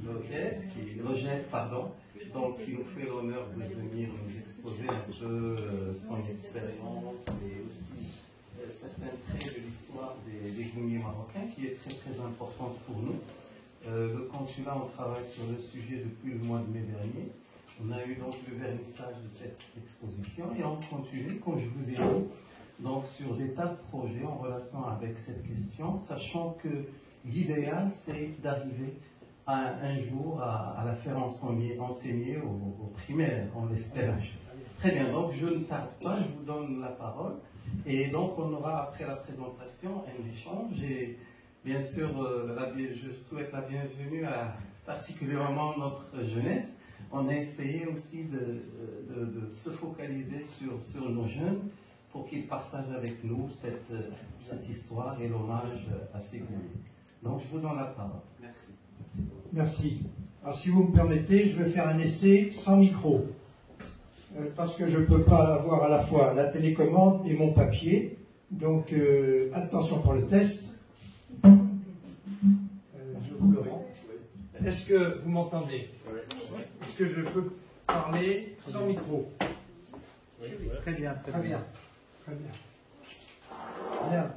Logette, pardon. Donc, il nous fait l'honneur de venir nous exposer un peu son expérience et aussi certains traits de l'histoire des goumiers marocains, qui est très très importante pour nous. Le consulat, on travaille sur le sujet depuis le mois de mai dernier. On a eu donc le vernissage de cette exposition et on continue, comme je vous ai dit, donc sur des tas de projets en relation avec cette question, sachant que l'idéal, c'est d'arriver un jour à la faire enseigner aux primaires, on l'espère. Très bien, donc je ne tarde pas, je vous donne la parole. Et donc on aura après la présentation un échange et bien sûr je souhaite la bienvenue à particulièrement notre jeunesse. On a essayé aussi de se focaliser sur nos jeunes pour qu'ils partagent avec nous cette histoire et l'hommage à ces goumiers. Donc je vous donne la parole. Merci. Merci. Alors si vous me permettez, je vais faire un essai sans micro. Parce que je ne peux pas avoir à la fois la télécommande et mon papier. Donc attention pour le test. Je vous le rends. Est-ce que vous m'entendez? Est-ce que je peux parler sans micro? Très bien, très bien. Très bien. Bien.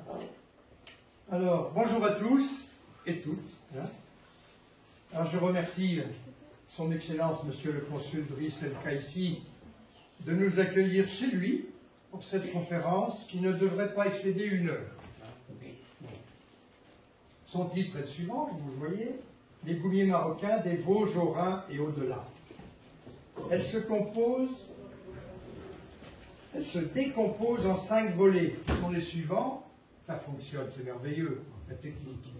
Alors, bonjour à tous et toutes. Alors, je remercie son Excellence, Monsieur le Consul Driss El Kaissi, de nous accueillir chez lui pour cette conférence qui ne devrait pas excéder 1 heure. Son titre est le suivant, vous le voyez, les goumiers marocains des Vosges, au Rhin et au-delà. Elle se décompose en 5 volets, qui sont les suivants. Ça fonctionne, c'est merveilleux, la technique.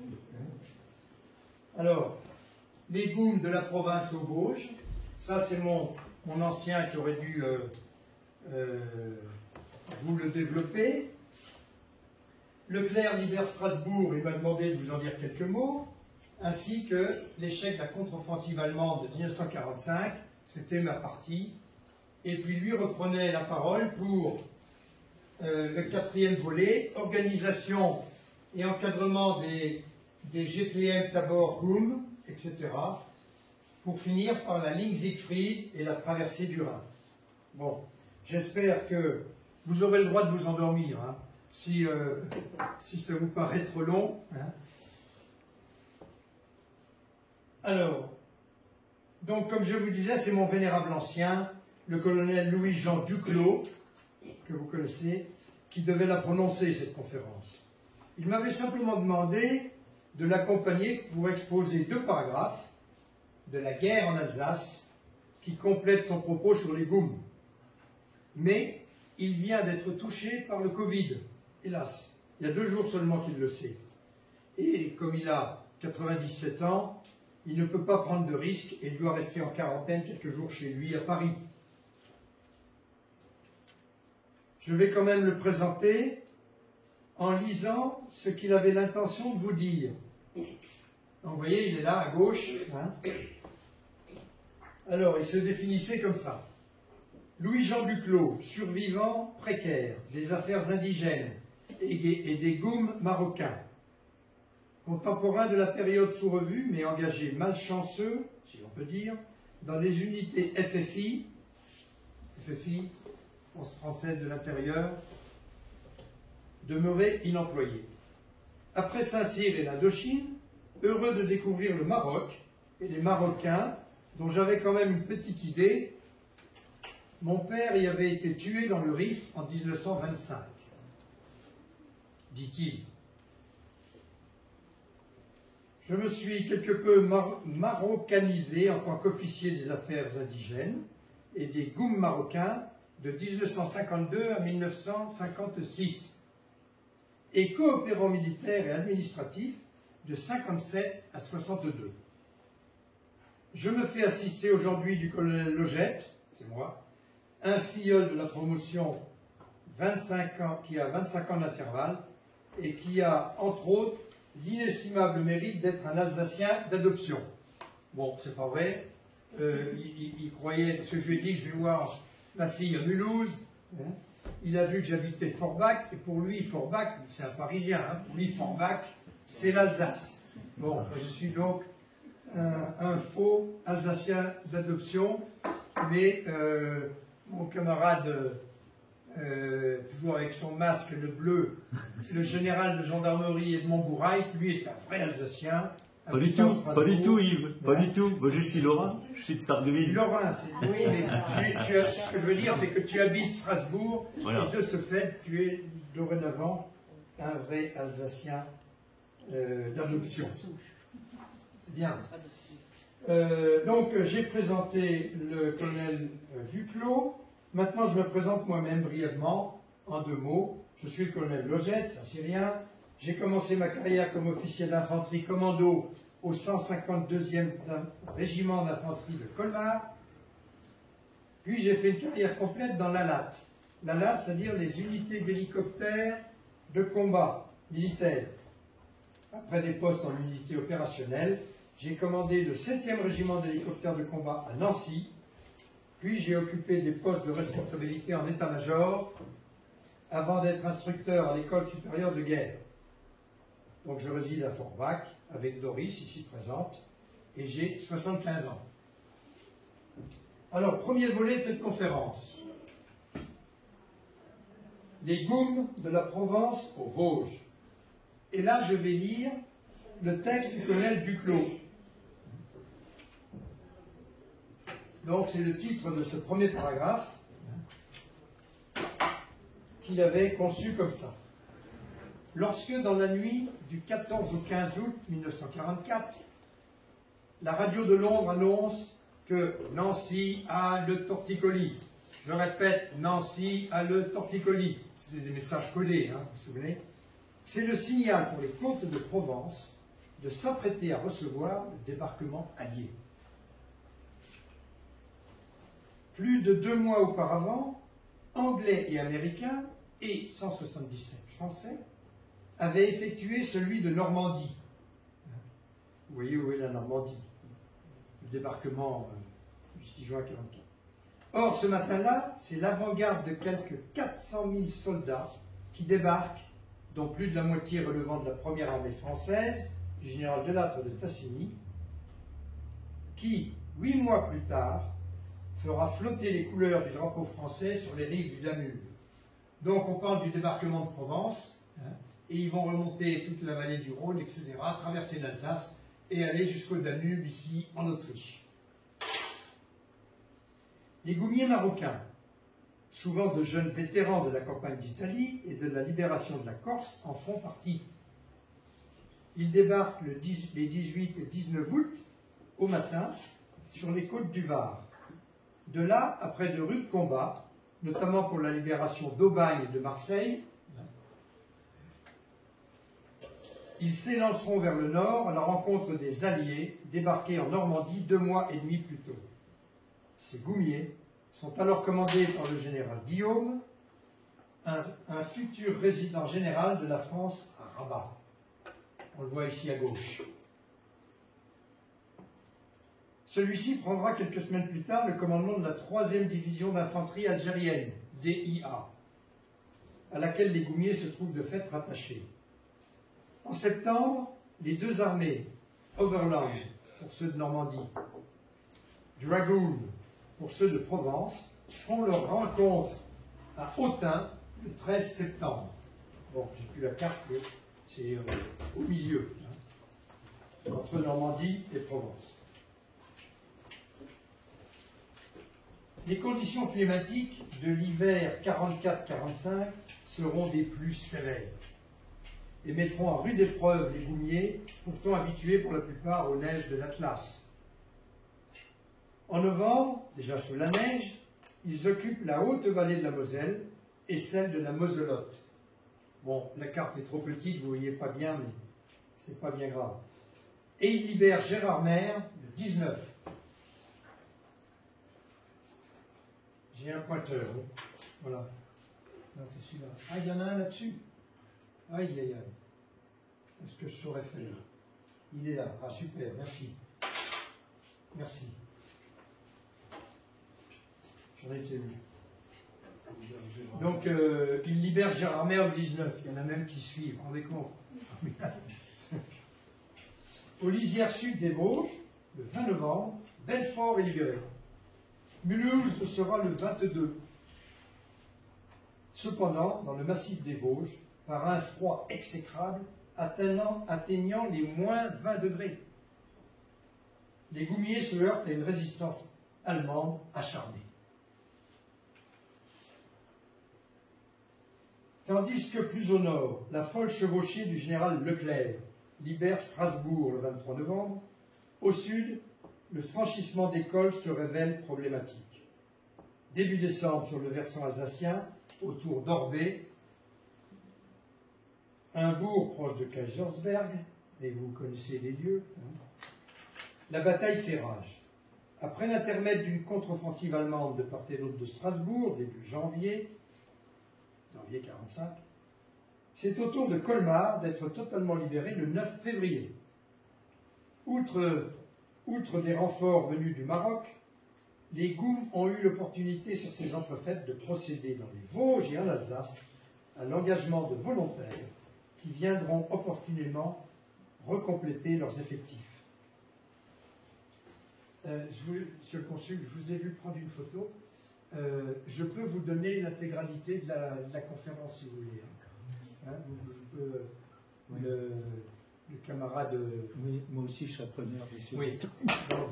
Alors, les goumes de la province aux Vosges, ça c'est mon ancien qui aurait dû vous le développer. Leclerc libère Strasbourg, il m'a demandé de vous en dire quelques mots, ainsi que l'échec de la contre-offensive allemande de 1945, c'était ma partie, et puis lui reprenait la parole pour le 4e volet, organisation et encadrement des GTM Tabor Goum, etc., pour finir par la ligne Siegfried et la traversée du Rhin. Bon, j'espère que vous aurez le droit de vous endormir, hein, si ça vous paraît trop long. Hein. Alors, donc comme je vous disais, c'est mon vénérable ancien, le colonel Louis-Jean Duclos, que vous connaissez, qui devait la prononcer, cette conférence. Il m'avait simplement demandé de l'accompagner pour exposer 2 paragraphes de la guerre en Alsace qui complètent son propos sur les goumes. Mais il vient d'être touché par le Covid, hélas. Il y a 2 jours seulement qu'il le sait. Et comme il a 97 ans, il ne peut pas prendre de risques et il doit rester en quarantaine quelques jours chez lui à Paris. Je vais quand même le présenter en lisant ce qu'il avait l'intention de vous dire. Donc, vous voyez, il est là, à gauche. Hein. Alors, il se définissait comme ça. Louis-Jean Duclos, survivant précaire des affaires indigènes et des goums marocains. Contemporain de la période sous revue, mais engagé malchanceux, si l'on peut dire, dans les unités FFI, Force française de l'intérieur, demeuré inemployé. Après Saint-Cyr et l'Indochine, heureux de découvrir le Maroc et les Marocains, dont j'avais quand même une petite idée, mon père y avait été tué dans le Rif en 1925, dit-il. Je me suis quelque peu marocanisé en tant qu'officier des affaires indigènes et des goums marocains de 1952 à 1956 et coopérant militaire et administratif de 57 à 62. Je me fais assister aujourd'hui du colonel Logette, c'est moi, un filleul de la promotion 25 ans, qui a 25 ans d'intervalle et qui a, entre autres, l'inestimable mérite d'être un Alsacien d'adoption. Bon, c'est pas vrai. Il croyait, parce que je lui ai dit que je vais voir ma fille à Mulhouse. Hein. Il a vu que j'habitais Forbach, et pour lui, Forbach, c'est un Parisien, hein, pour lui, Forbach, c'est l'Alsace. Bon, je suis donc un faux Alsacien d'adoption, mais mon camarade, toujours avec son masque, le bleu, le général de gendarmerie Edmond Bourraille, lui est un vrai Alsacien. Pas du tout Yves, pas du tout. Moi je suis Lorrain, je suis de Sarreguemines. Lorrain, oui, mais ce que je veux dire, c'est que tu habites Strasbourg, voilà. Et de ce fait, tu es dorénavant un vrai Alsacien d'adoption. Bien. Donc j'ai présenté le colonel Duclos. Maintenant je me présente moi-même brièvement, en 2 mots. Je suis le colonel Logette, un Syrien. J'ai commencé ma carrière comme officier d'infanterie commando au 152e régiment d'infanterie de Colmar. Puis j'ai fait une carrière complète dans l'ALAT. L'ALAT, c'est-à-dire les unités d'hélicoptères de combat militaires. Après des postes en unité opérationnelle, j'ai commandé le 7e régiment d'hélicoptères de combat à Nancy. Puis j'ai occupé des postes de responsabilité en état-major avant d'être instructeur à l'école supérieure de guerre. Donc je réside à Forbach avec Doris, ici présente, et j'ai 75 ans. Alors, premier volet de cette conférence. Les GOUM de la Provence aux Vosges. Et là, je vais lire le texte du colonel Duclos. Donc, c'est le titre de ce premier paragraphe qu'il avait conçu comme ça. Lorsque, dans la nuit du 14 au 15 août 1944, la radio de Londres annonce que Nancy a le torticolis. Je répète, Nancy a le torticolis. C'est des messages codés, hein, vous vous souvenez? C'est le signal pour les côtes de Provence de s'apprêter à recevoir le débarquement allié. Plus de 2 mois auparavant, Anglais et Américains, et 177 Français, avaient effectué celui de Normandie. Vous voyez où est la Normandie? Le débarquement du 6 juin 1944. Or, ce matin-là, c'est l'avant-garde de quelques 400 000 soldats qui débarquent, dont plus de la moitié relevant de la première armée française, du général Delattre de Tassigny, qui, 8 mois plus tard, fera flotter les couleurs du drapeau français sur les rives du Danube. Donc on parle du débarquement de Provence, hein, et ils vont remonter toute la vallée du Rhône, etc., traverser l'Alsace et aller jusqu'au Danube, ici, en Autriche. Les goumiers marocains, souvent de jeunes vétérans de la campagne d'Italie et de la libération de la Corse, en font partie. Ils débarquent les 18 et 19 août, au matin, sur les côtes du Var. De là, après de rudes combats, notamment pour la libération d'Aubagne et de Marseille, ils s'élanceront vers le nord à la rencontre des Alliés débarqués en Normandie 2 mois et demi plus tôt. Ces goumiers sont alors commandés par le général Guillaume, un futur résident général de la France à Rabat. On le voit ici à gauche. Celui-ci prendra quelques semaines plus tard le commandement de la 3e division d'infanterie algérienne, DIA, à laquelle les goumiers se trouvent de fait rattachés. En septembre, les 2 armées, Overland pour ceux de Normandie, Dragoon pour ceux de Provence, font leur rencontre à Autun le 13 septembre. Bon, j'ai plus la carte, c'est au milieu, hein, entre Normandie et Provence. Les conditions climatiques de l'hiver 44-45 seront des plus sévères et mettront à rude épreuve les goumiers, pourtant habitués pour la plupart aux neiges de l'Atlas. En novembre, déjà sous la neige, ils occupent la haute vallée de la Moselle et celle de la Moselotte. Bon, la carte est trop petite, vous ne voyez pas bien, mais c'est pas bien grave. Et ils libèrent Gérardmer le 19. J'ai un pointeur, oui. Voilà. Là, c'est celui-là. Ah, il y en a un là-dessus. Aïe, aïe, aïe. Est-ce que je saurais faire? Il est là. Ah, super, merci. Merci. J'en ai été vu. Donc, il libère Gérardmer le 19. Il y en a même qui suivent. Rendez compte. Aux lisières sud des Vosges, le 20 novembre, Belfort est libéré. Mulhouse le sera le 22. Cependant, dans le massif des Vosges, par un froid exécrable atteignant les moins 20 degrés. Les goumiers se heurtent à une résistance allemande acharnée. Tandis que plus au nord, la folle chevauchée du général Leclerc libère Strasbourg le 23 novembre, au sud, le franchissement des cols se révèle problématique. Début décembre, sur le versant alsacien, autour d'Orbay, un bourg proche de Kaisersberg, et vous connaissez les lieux, la bataille fait rage. Après l'intermède d'une contre-offensive allemande de part et d'autre de Strasbourg, début janvier 45, c'est au tour de Colmar d'être totalement libéré le 9 février. Outre des renforts venus du Maroc, les Goums ont eu l'opportunité sur ces entrefaites de procéder dans les Vosges et en Alsace à l'engagement de volontaires qui viendront opportunément recompléter leurs effectifs. Monsieur le consul, je vous ai vu prendre une photo. Je peux vous donner l'intégralité de la conférence si vous voulez. Hein, le camarade. Oui, moi aussi je serai preneur, bien sûr. Oui. Donc,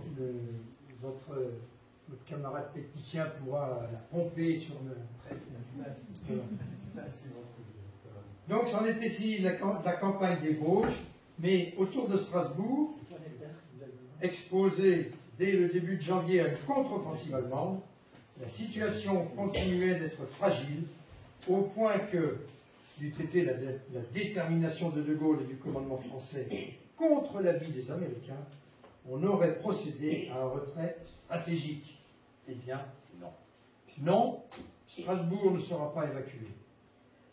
votre camarade technicien pourra la pomper sur le. Donc, c'en est ici la campagne des Vosges, mais autour de Strasbourg, exposée dès le début de janvier à une contre-offensive allemande, la situation continuait d'être fragile, au point que, du traité la détermination de De Gaulle et du commandement français contre l'avis des Américains, on aurait procédé à un retrait stratégique. Eh bien, non. Non, Strasbourg ne sera pas évacué.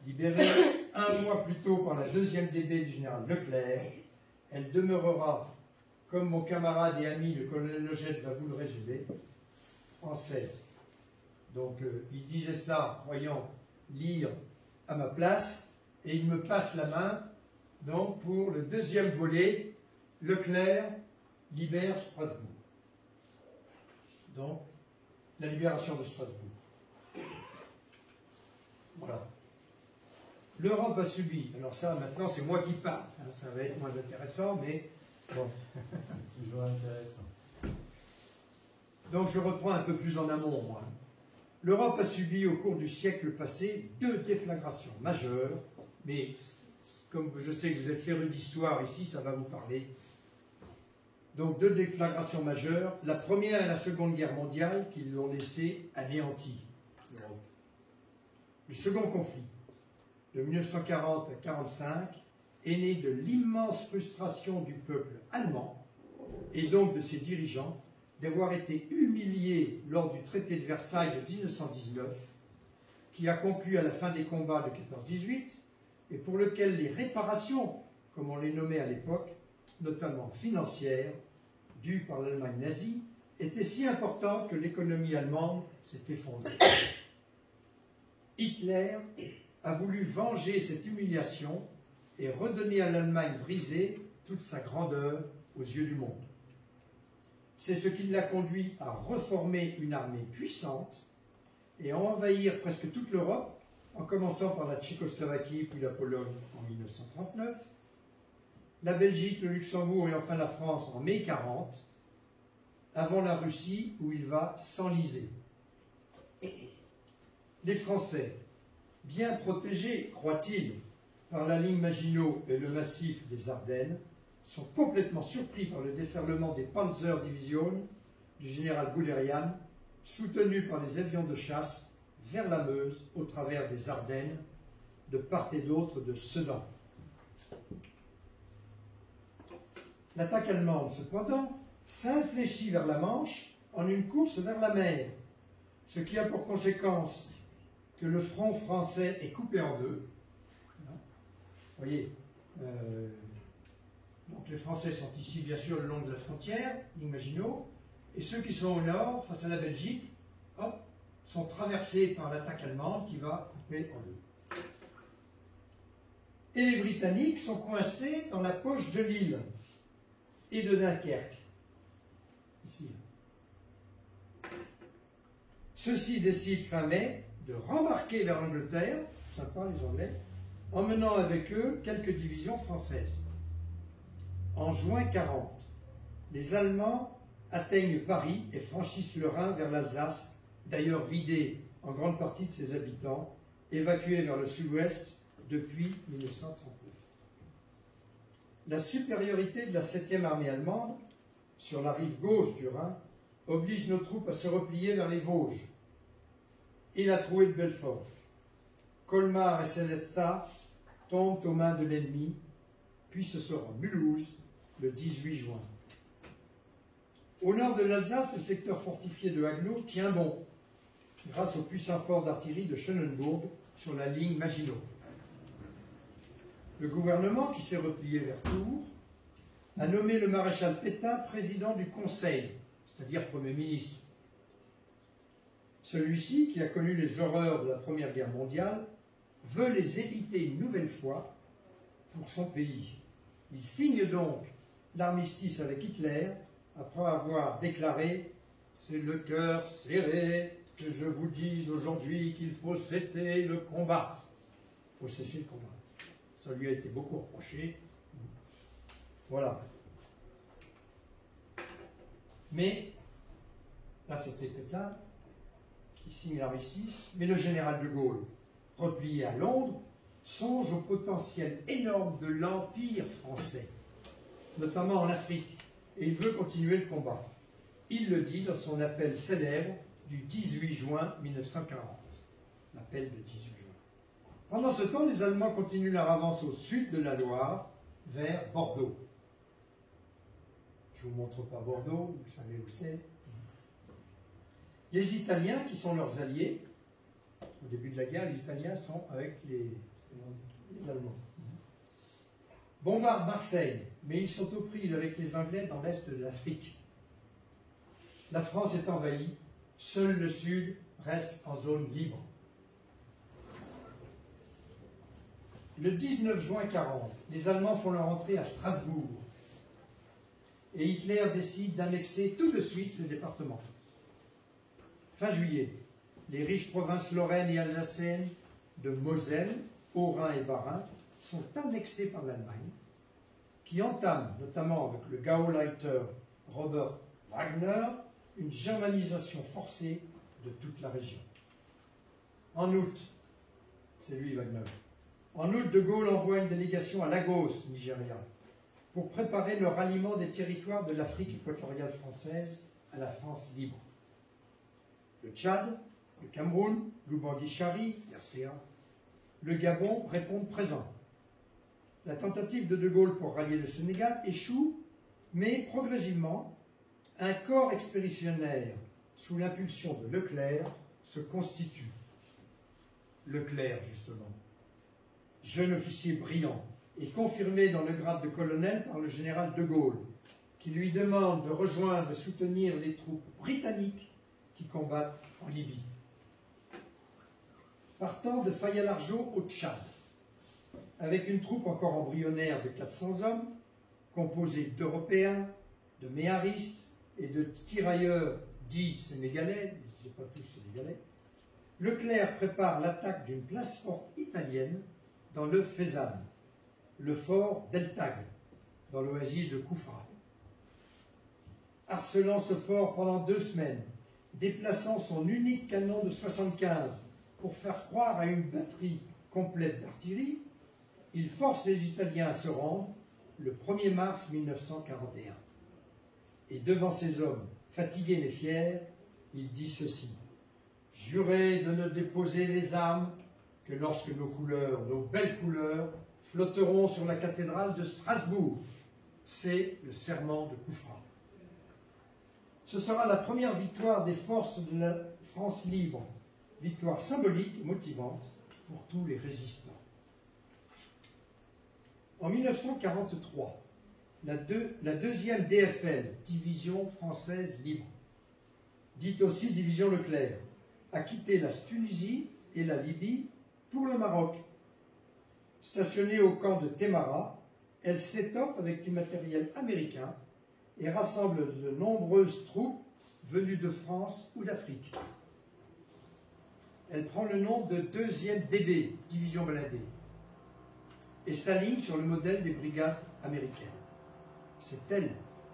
Libérée un mois plus tôt par la 2e DB du général Leclerc, elle demeurera, comme mon camarade et ami le colonel Logette va vous le résumer, française. Donc, il disait ça, croyant lire à ma place, et il me passe la main, donc, pour le 2e volet, Leclerc libère Strasbourg. Donc, la libération de Strasbourg. Voilà. L'Europe a subi, alors ça, maintenant, c'est moi qui parle, hein, ça va être moins intéressant, mais bon. C'est toujours intéressant. Donc, je reprends un peu plus en amont, moi. L'Europe a subi au cours du siècle passé 2 déflagrations majeures, mais comme je sais que vous êtes férus d'histoire ici, ça va vous parler. Donc 2 déflagrations majeures. La première est la Seconde Guerre mondiale qui l'ont laissé anéanti. Le second conflit, de 1940 à 1945, est né de l'immense frustration du peuple allemand et donc de ses dirigeants d'avoir été humiliés lors du traité de Versailles de 1919, qui a conclu à la fin des combats de 14-18, et pour lequel les réparations, comme on les nommait à l'époque, notamment financières, dues par l'Allemagne nazie, étaient si importantes que l'économie allemande s'est effondrée. Hitler a voulu venger cette humiliation et redonner à l'Allemagne brisée toute sa grandeur aux yeux du monde. C'est ce qui l'a conduit à reformer une armée puissante et à envahir presque toute l'Europe, en commençant par la Tchécoslovaquie puis la Pologne en 1939, la Belgique, le Luxembourg et enfin la France en mai 40, avant la Russie où il va s'enliser. Les Français, bien protégés, croient-ils, par la ligne Maginot et le massif des Ardennes, sont complètement surpris par le déferlement des Panzerdivision du général Guderian, soutenu par les avions de chasse vers la Meuse au travers des Ardennes, de part et d'autre de Sedan. L'attaque allemande, cependant, s'infléchit vers la Manche en une course vers la mer, ce qui a pour conséquence que le front français est coupé en 2. Vous voyez, donc les Français sont ici, bien sûr, le long de la frontière, Maginot, et ceux qui sont au nord, face à la Belgique, hop, sont traversés par l'attaque allemande qui va couper en 2. Et les Britanniques sont coincés dans la poche de Lille et de Dunkerque. ici. Ceux-ci décident fin mai de rembarquer vers l'Angleterre, sympa les Anglais, emmenant avec eux quelques divisions françaises. En juin 40, les Allemands atteignent Paris et franchissent le Rhin vers l'Alsace, d'ailleurs vidée en grande partie de ses habitants, évacués vers le sud-ouest depuis 1939. La supériorité de la 7e armée allemande sur la rive gauche du Rhin oblige nos troupes à se replier vers les Vosges et la trouée de Belfort. Colmar et Sélestat tombent aux mains de l'ennemi, puis ce sera Mulhouse le 18 juin. Au nord de l'Alsace, le secteur fortifié de Haguenau tient bon, grâce au puissant fort d'artillerie de Schönenbourg sur la ligne Maginot. Le gouvernement, qui s'est replié vers Tours, a nommé le maréchal Pétain président du Conseil, c'est-à-dire Premier ministre. Celui-ci, qui a connu les horreurs de la Première Guerre mondiale, veut les éviter une nouvelle fois pour son pays. Il signe donc l'armistice avec Hitler après avoir déclaré « C'est le cœur serré que je vous dise aujourd'hui qu'il faut cesser le combat. » Il faut cesser le combat. Ça lui a été beaucoup reproché. Voilà. Mais, là c'était Pétain qui signe l'armistice, mais le général de Gaulle, replié à Londres, songe au potentiel énorme de l'Empire français, notamment en Afrique, et il veut continuer le combat. Il le dit dans son appel célèbre du 18 juin 1940. L'appel de 18 juin. Pendant ce temps, les Allemands continuent leur avance au sud de la Loire, vers Bordeaux. Je ne vous montre pas Bordeaux, vous savez où c'est. Les Italiens, qui sont leurs alliés, au début de la guerre, les Italiens sont avec les Allemands. Bombardent Marseille, mais ils sont aux prises avec les Anglais dans l'est de l'Afrique. La France est envahie, seul le sud reste en zone libre. Le 19 juin 40, les Allemands font leur entrée à Strasbourg et Hitler décide d'annexer tout de suite ces départements. Fin juillet, les riches provinces lorraines et alsaciennes de Moselle, Haut-Rhin et Bas-Rhin sont annexées par l'Allemagne, qui entame, notamment avec le Gauleiter Robert Wagner, une germanisation forcée de toute la région. En août, c'est lui Wagner, en août, De Gaulle envoie une délégation à Lagos, Nigeria, pour préparer le ralliement des territoires de l'Afrique équatoriale française à la France libre. Le Tchad, le Cameroun, l'Oubangui-Chari, RCA, le Gabon répondent présents. La tentative de Gaulle pour rallier le Sénégal échoue, mais progressivement, un corps expéditionnaire sous l'impulsion de Leclerc se constitue. Leclerc, justement, jeune officier brillant, est confirmé dans le grade de colonel par le général de Gaulle, qui lui demande de rejoindre et soutenir les troupes britanniques qui combattent en Libye. Partant de Faya-Largeau au Tchad, avec une troupe encore embryonnaire de 400 hommes, composée d'Européens, de méharistes et de tirailleurs dits sénégalais, ce ne sont pas tous sénégalais, Leclerc prépare l'attaque d'une place forte italienne dans le Fezzan, le fort d'El Tag, dans l'oasis de Koufra. Harcelant ce fort pendant 2 semaines, déplaçant son unique canon de 75 pour faire croire à une batterie complète d'artillerie, il force les Italiens à se rendre le 1er mars 1941. Et devant ces hommes, fatigués mais fiers, il dit ceci: « Jurez de ne déposer les armes que lorsque nos couleurs, nos belles couleurs, flotteront sur la cathédrale de Strasbourg. » C'est le serment de Koufra. Ce sera la première victoire des forces de la France libre, victoire symbolique et motivante pour tous les résistants. En 1943, la deuxième DFL, Division française libre, dite aussi Division Leclerc, a quitté la Tunisie et la Libye pour le Maroc. Stationnée au camp de Témara, elle s'étoffe avec du matériel américain et rassemble de nombreuses troupes venues de France ou d'Afrique. Elle prend le nom de 2e DB, division blindée, et s'aligne sur le modèle des brigades américaines. C'est elle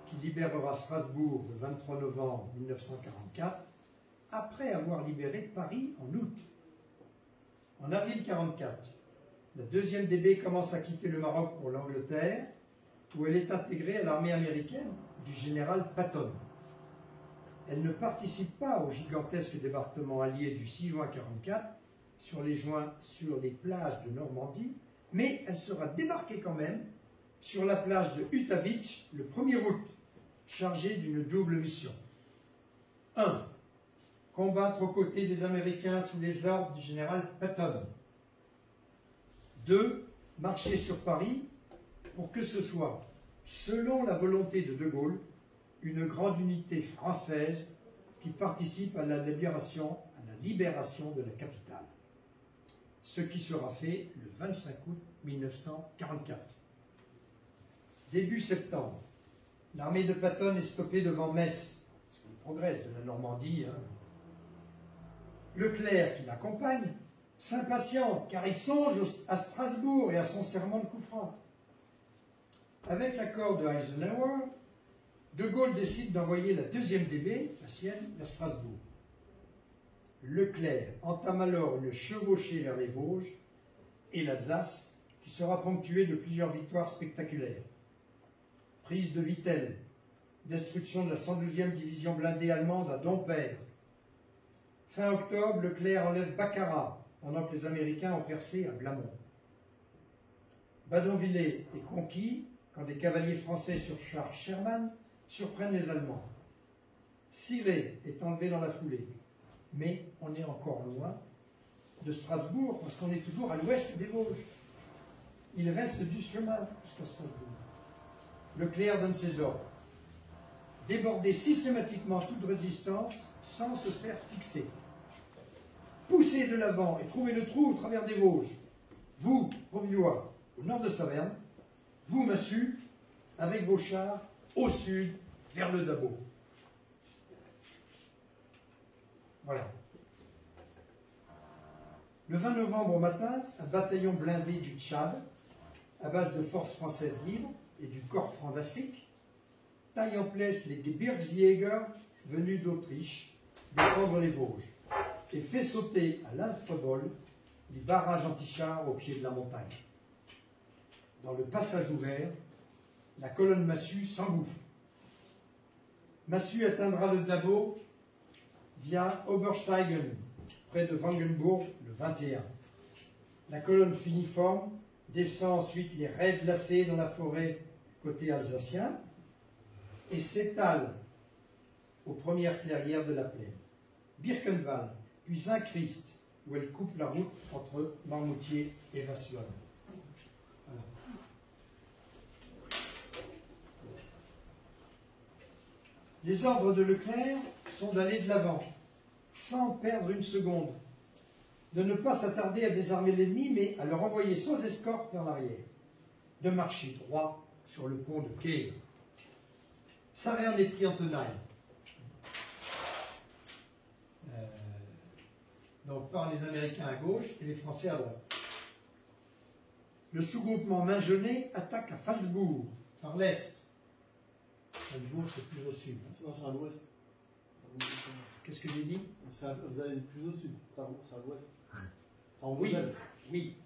qui libérera Strasbourg le 23 novembre 1944, après avoir libéré Paris en août. En avril 1944, la 2e DB commence à quitter le Maroc pour l'Angleterre, où elle est intégrée à l'armée américaine du général Patton. Elle ne participe pas au gigantesque débarquement allié du 6 juin 1944 sur les plages de Normandie, mais elle sera débarquée quand même sur la plage de Utah Beach le 1er août, chargée d'une double mission. 1. Combattre aux côtés des Américains sous les ordres du général Patton. 2. Marcher sur Paris pour que ce soit, selon la volonté de De Gaulle, une grande unité française qui participe à la libération de la capitale. Ce qui sera fait le 25 août 1944. Début septembre, l'armée de Patton est stoppée devant Metz, parce qu'il progresse de la Normandie. Leclerc, qui l'accompagne, s'impatiente car il songe à Strasbourg et à son serment de coup franc. Avec l'accord de Eisenhower, De Gaulle décide d'envoyer la 2e DB, la sienne, vers Strasbourg. Leclerc entame alors une chevauchée vers les Vosges et l'Alsace, qui sera ponctuée de plusieurs victoires spectaculaires. Prise de Vittel, destruction de la 112e division blindée allemande à Dompierre. Fin octobre, Leclerc enlève Baccarat, pendant que les Américains ont percé à Blamont. Badonviller est conquis quand des cavaliers français surchargent Sherman surprennent les Allemands. Cirey est enlevé dans la foulée, mais on est encore loin de Strasbourg parce qu'on est toujours à l'ouest des Vosges. Il reste du chemin jusqu'à Strasbourg. Leclerc donne ses ordres. Déborder systématiquement toute résistance sans se faire fixer. Poussez de l'avant et trouvez le trou au travers des Vosges. Vous, Beauvillois, au nord de Saverne, vous, Massu, avec vos chars, au sud, vers le Dabo. Voilà. Le 20 novembre au matin, un bataillon blindé du Tchad, à base de forces françaises libres et du corps franc d'Afrique, taille en place les Gebirgsjäger venus d'Autriche défendre les Vosges et fait sauter à l'Alfrebol les barrages antichars au pied de la montagne. Dans le passage ouvert, la colonne Massu s'engouffre. Massu atteindra le Dabo via Obersteigen, près de Wangenburg, le 21. La colonne finiforme descend ensuite les raies glacées dans la forêt côté alsacien et s'étale aux premières clairières de la plaine. Birkenwald, puis Saint-Christ, où elle coupe la route entre Marmoutier et Vasselonne. Voilà. Les ordres de Leclerc sont d'aller de l'avant, sans perdre une seconde, de ne pas s'attarder à désarmer l'ennemi, mais à le renvoyer sans escorte vers l'arrière, de marcher droit sur le pont de Kiev. Saverne est pris en tenaille. Donc par les Américains à gauche et les Français à droite. Le sous-groupement Main-Genée attaque à Phalsbourg, par l'est. Phalsbourg, c'est plus au sud. Non, c'est à l'ouest. Qu'est-ce que j'ai dit? Vous allez plus au sud, c'est à l'ouest. C'est en Oui, Moselle. oui.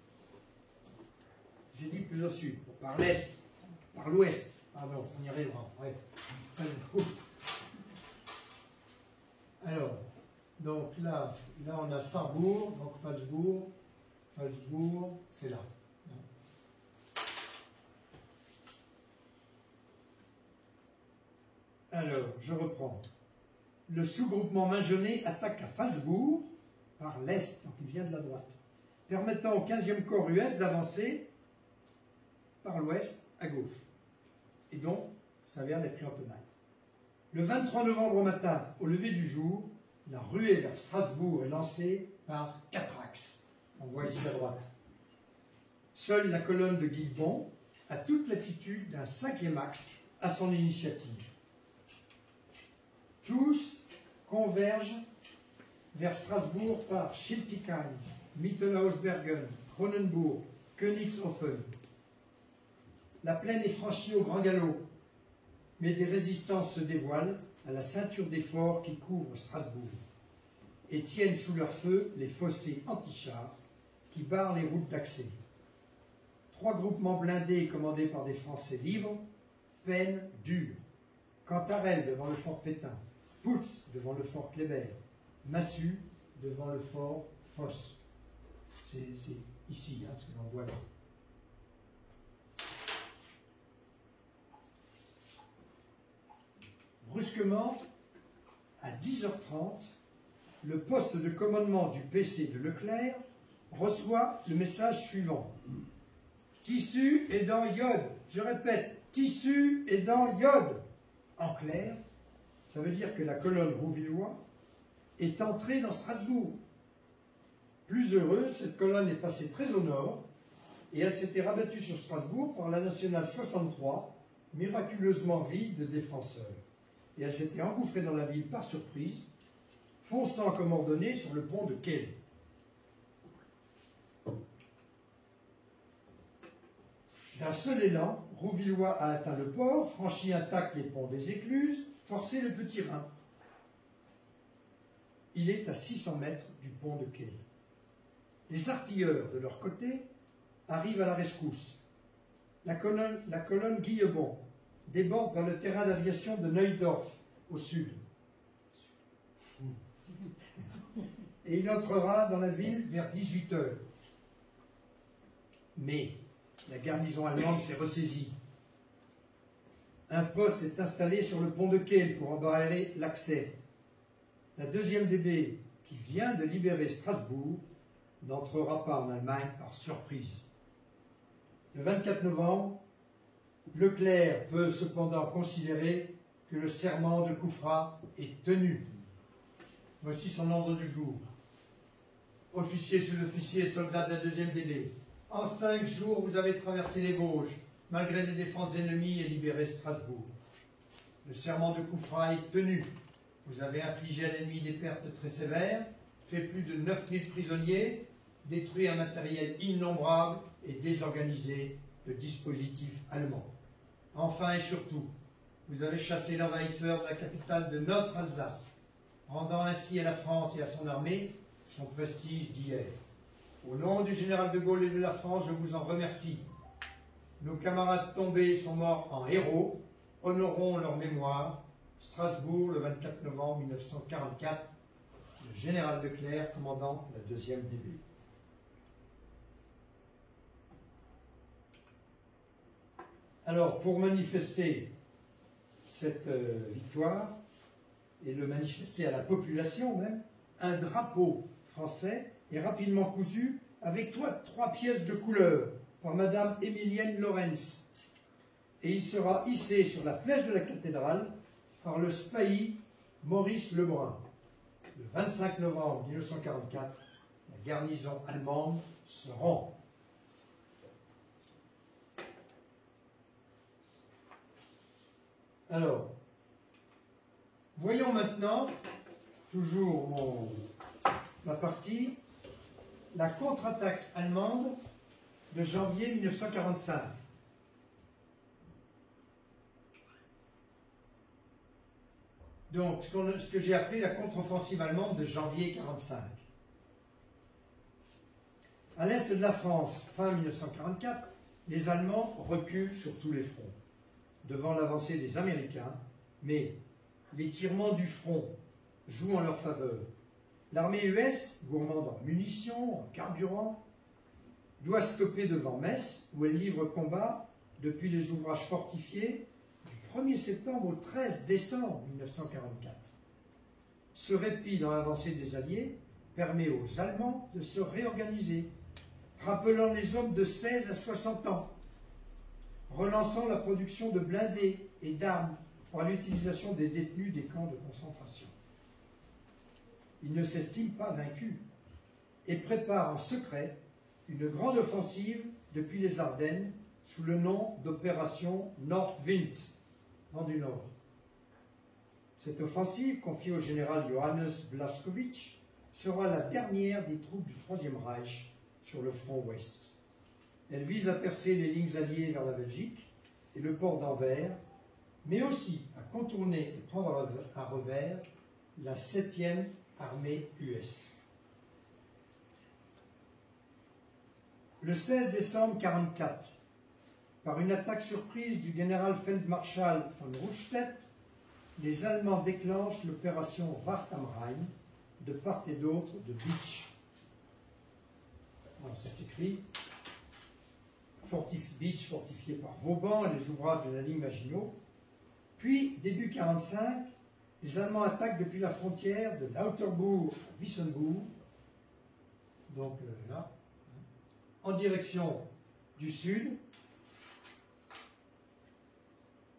J'ai dit plus au sud, par l'est, par l'ouest. Pardon, on y arrivera. Bref. Alors, donc là on a Sarrebourg, donc Phalsbourg, c'est là. Alors, je reprends. Le sous-groupement Main-Genée attaque à Phalsbourg, par l'est, donc il vient de la droite, permettant au 15e corps US d'avancer par l'ouest à gauche. Et donc, Saverne est pris en tenaille. Le 23 novembre au matin, au lever du jour, la ruée vers Strasbourg est lancée par 4 axes. On voit ici à droite. Seule la colonne de Guilbon a toute l'attitude d'un 5e axe à son initiative. Tous convergent vers Strasbourg par Schiltigheim, Mittelhausbergen, Kronenbourg, Königshofen. La plaine est franchie au grand galop, mais des résistances se dévoilent à la ceinture des forts qui couvrent Strasbourg et tiennent sous leur feu les fossés anti-chars qui barrent les routes d'accès. 3 groupements blindés commandés par des Français libres peinent dur. Cantarelle devant le fort Pétain, Putz devant le fort Kléber, Massu devant le fort Fosse. C'est ici ce que l'on voit là. Brusquement, à 10h30, le poste de commandement du PC de Leclerc reçoit le message suivant. Tissu est dans Iode. Je répète, Tissu est dans Iode. En clair, ça veut dire que la colonne Rouvillois est entrée dans Strasbourg. Plus heureuse, cette colonne est passée très au nord et elle s'était rabattue sur Strasbourg par la nationale 63, miraculeusement vide de défenseurs. Et elle s'était engouffrée dans la ville par surprise, fonçant comme ordonné sur le pont de Kehl. D'un seul élan, Rouvillois a atteint le port, franchi intact les ponts des écluses, forcé le petit Rhin. Il est à 600 mètres du pont de Kehl. Les artilleurs, de leur côté, arrivent à la rescousse. La colonne Guillebon déborde par le terrain d'aviation de Neudorf, au sud. Et il entrera dans la ville vers 18h. Mais la garnison allemande s'est ressaisie. Un poste est installé sur le pont de Kehl pour embarrer l'accès. La 2e DB, qui vient de libérer Strasbourg, n'entrera pas en Allemagne par surprise. Le 24 novembre, Leclerc peut cependant considérer que le serment de Koufra est tenu. Voici son ordre du jour. Officiers, sous-officiers, soldats de la 2e DB, en 5 jours, vous avez traversé les Vosges, malgré les défenses ennemies, et libéré Strasbourg. Le serment de Koufra est tenu. Vous avez infligé à l'ennemi des pertes très sévères, fait plus de 9000 prisonniers, détruit un matériel innombrable et désorganisé le dispositif allemand. Enfin et surtout, vous avez chassé l'envahisseur de la capitale de notre Alsace, rendant ainsi à la France et à son armée son prestige d'hier. Au nom du général de Gaulle et de la France, je vous en remercie. Nos camarades tombés sont morts en héros. Honorons leur mémoire. Strasbourg, le 24 novembre 1944, le général Leclerc, commandant la 2e DB. Alors, pour manifester cette victoire, et le manifester à la population même, un drapeau français est rapidement cousu avec 3 pièces de couleur par Madame Émilienne Lorenz. Et il sera hissé sur la flèche de la cathédrale par le spahi Maurice Lebrun. Le 25 novembre 1944, la garnison allemande se rend. Alors, voyons maintenant, toujours ma partie, la contre-attaque allemande de janvier 1945. Donc, ce que j'ai appelé la contre-offensive allemande de janvier 1945. À l'est de la France, fin 1944, les Allemands reculent sur tous les fronts, devant l'avancée des Américains, mais l'étirement du front joue en leur faveur. L'armée US, gourmande en munitions, en carburant, doit stopper devant Metz, où elle livre combat depuis les ouvrages fortifiés du 1er septembre au 13 décembre 1944. Ce répit dans l'avancée des Alliés permet aux Allemands de se réorganiser, rappelant les hommes de 16 à 60 ans, relançant la production de blindés et d'armes par l'utilisation des détenus des camps de concentration. Ils ne s'estiment pas vaincus et préparent en secret une grande offensive depuis les Ardennes sous le nom d'opération Nordwind, vent du Nord. Cette offensive, confiée au général Johannes Blaskowitz, sera la dernière des troupes du Troisième Reich sur le front ouest. Elle vise à percer les lignes alliées vers la Belgique et le port d'Anvers, mais aussi à contourner et prendre à revers la 7e armée US. Le 16 décembre 1944, par une attaque surprise du général Feldmarschall von Rundstedt, les Allemands déclenchent l'opération Wart am Rhein de part et d'autre de Bitch. C'est écrit Bitch fortifié par Vauban et les ouvrages de la ligne Maginot. Puis, début 1945, les Allemands attaquent depuis la frontière de Lauterbourg à Wissembourg, donc là, en direction du sud,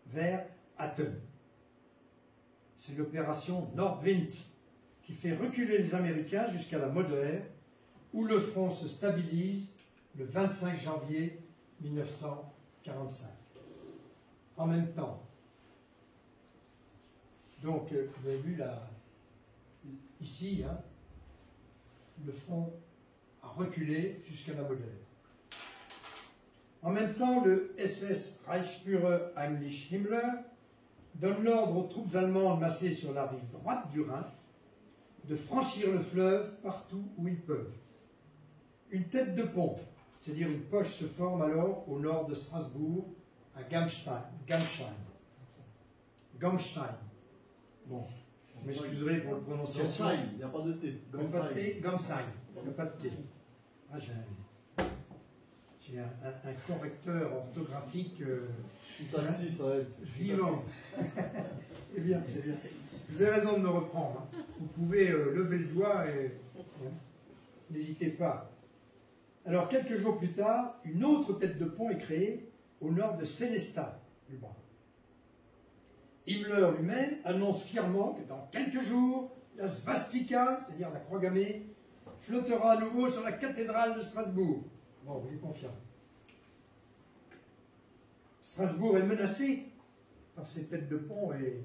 vers Atten. C'est l'opération Nordwind qui fait reculer les Américains jusqu'à la Moder, où le front se stabilise le 25 janvier 1945. En même temps, donc vous avez vu là, ici, hein, le front a reculé jusqu'à la Moder. En même temps, le SS Reichsführer Heinrich Himmler donne l'ordre aux troupes allemandes massées sur la rive droite du Rhin de franchir le fleuve partout où ils peuvent. Une tête de pont, c'est-à-dire une poche, se forme alors au nord de Strasbourg, à Gamstein. Bon, vous m'excuserez pour la prononciation. Gamsheim, il n'y a pas de T. Gamsheim, il n'y a pas de T. Ah, j'ai un correcteur orthographique Taxi, ça aide. vivant. C'est bien, c'est bien. Vous avez raison de me reprendre. Hein. Vous pouvez lever le doigt et n'hésitez pas. Alors, quelques jours plus tard, une autre tête de pont est créée au nord de Sélestat, plus bas. Himmler lui-même annonce fièrement que dans quelques jours, la svastika, c'est-à-dire la croix gammée, flottera à nouveau sur la cathédrale de Strasbourg. Bon, vous lui confirmez. Strasbourg est menacée par ces têtes de pont et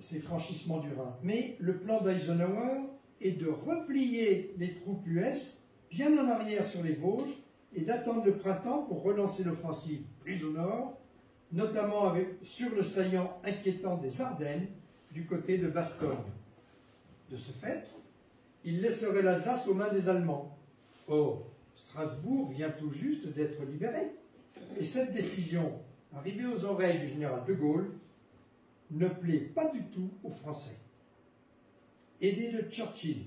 ces franchissements du Rhin. Mais le plan d'Eisenhower est de replier les troupes US bien en arrière sur les Vosges et d'attendre le printemps pour relancer l'offensive plus au nord, notamment sur le saillant inquiétant des Ardennes du côté de Bastogne. De ce fait, il laisserait l'Alsace aux mains des Allemands. Or, Strasbourg vient tout juste d'être libérée, et cette décision, arrivée aux oreilles du général de Gaulle, ne plaît pas du tout aux Français. Aidé de Churchill,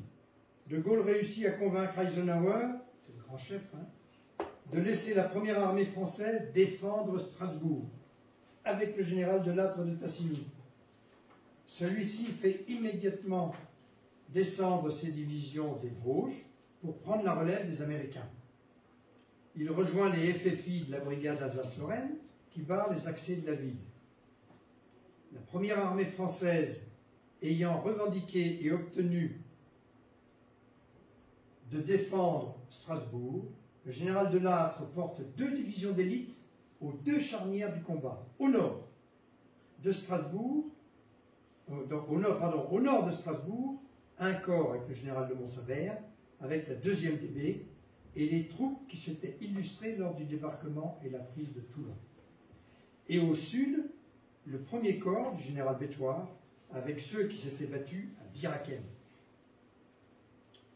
de Gaulle réussit à convaincre Eisenhower, c'est le grand chef, hein, de laisser la première armée française défendre Strasbourg, avec le général de Lattre de Tassigny. Celui-ci fait immédiatement descendre ses divisions des Vosges pour prendre la relève des Américains. Il rejoint les FFI de la brigade Alsace-Lorraine qui barrent les accès de la ville. La première armée française ayant revendiqué et obtenu de défendre Strasbourg, le général de Lattre porte 2 divisions d'élite aux 2 charnières du combat. Au nord de Strasbourg, au nord de Strasbourg, un corps avec le général de Montsabert, avec la 2e DB, et les troupes qui s'étaient illustrées lors du débarquement et la prise de Toulon. Et au sud, le 1er corps du général Bétoir, avec ceux qui s'étaient battus à Biraken.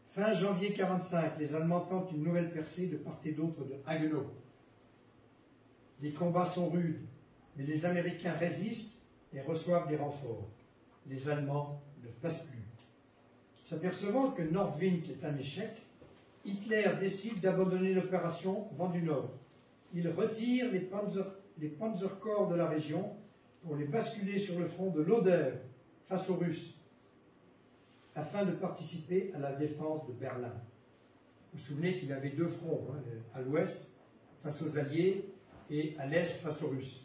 Fin janvier 1945, les Allemands tentent une nouvelle percée de part et d'autre de Haguenau. Les combats sont rudes, mais les Américains résistent et reçoivent des renforts. Les Allemands ne passent plus. S'apercevant que Nordwind est un échec, Hitler décide d'abandonner l'opération Vent du Nord. Il retire les Panzerkorps de la région pour les basculer sur le front de l'Oder face aux Russes, afin de participer à la défense de Berlin. Vous vous souvenez qu'il avait 2 fronts, hein, à l'ouest face aux Alliés et à l'est face aux Russes.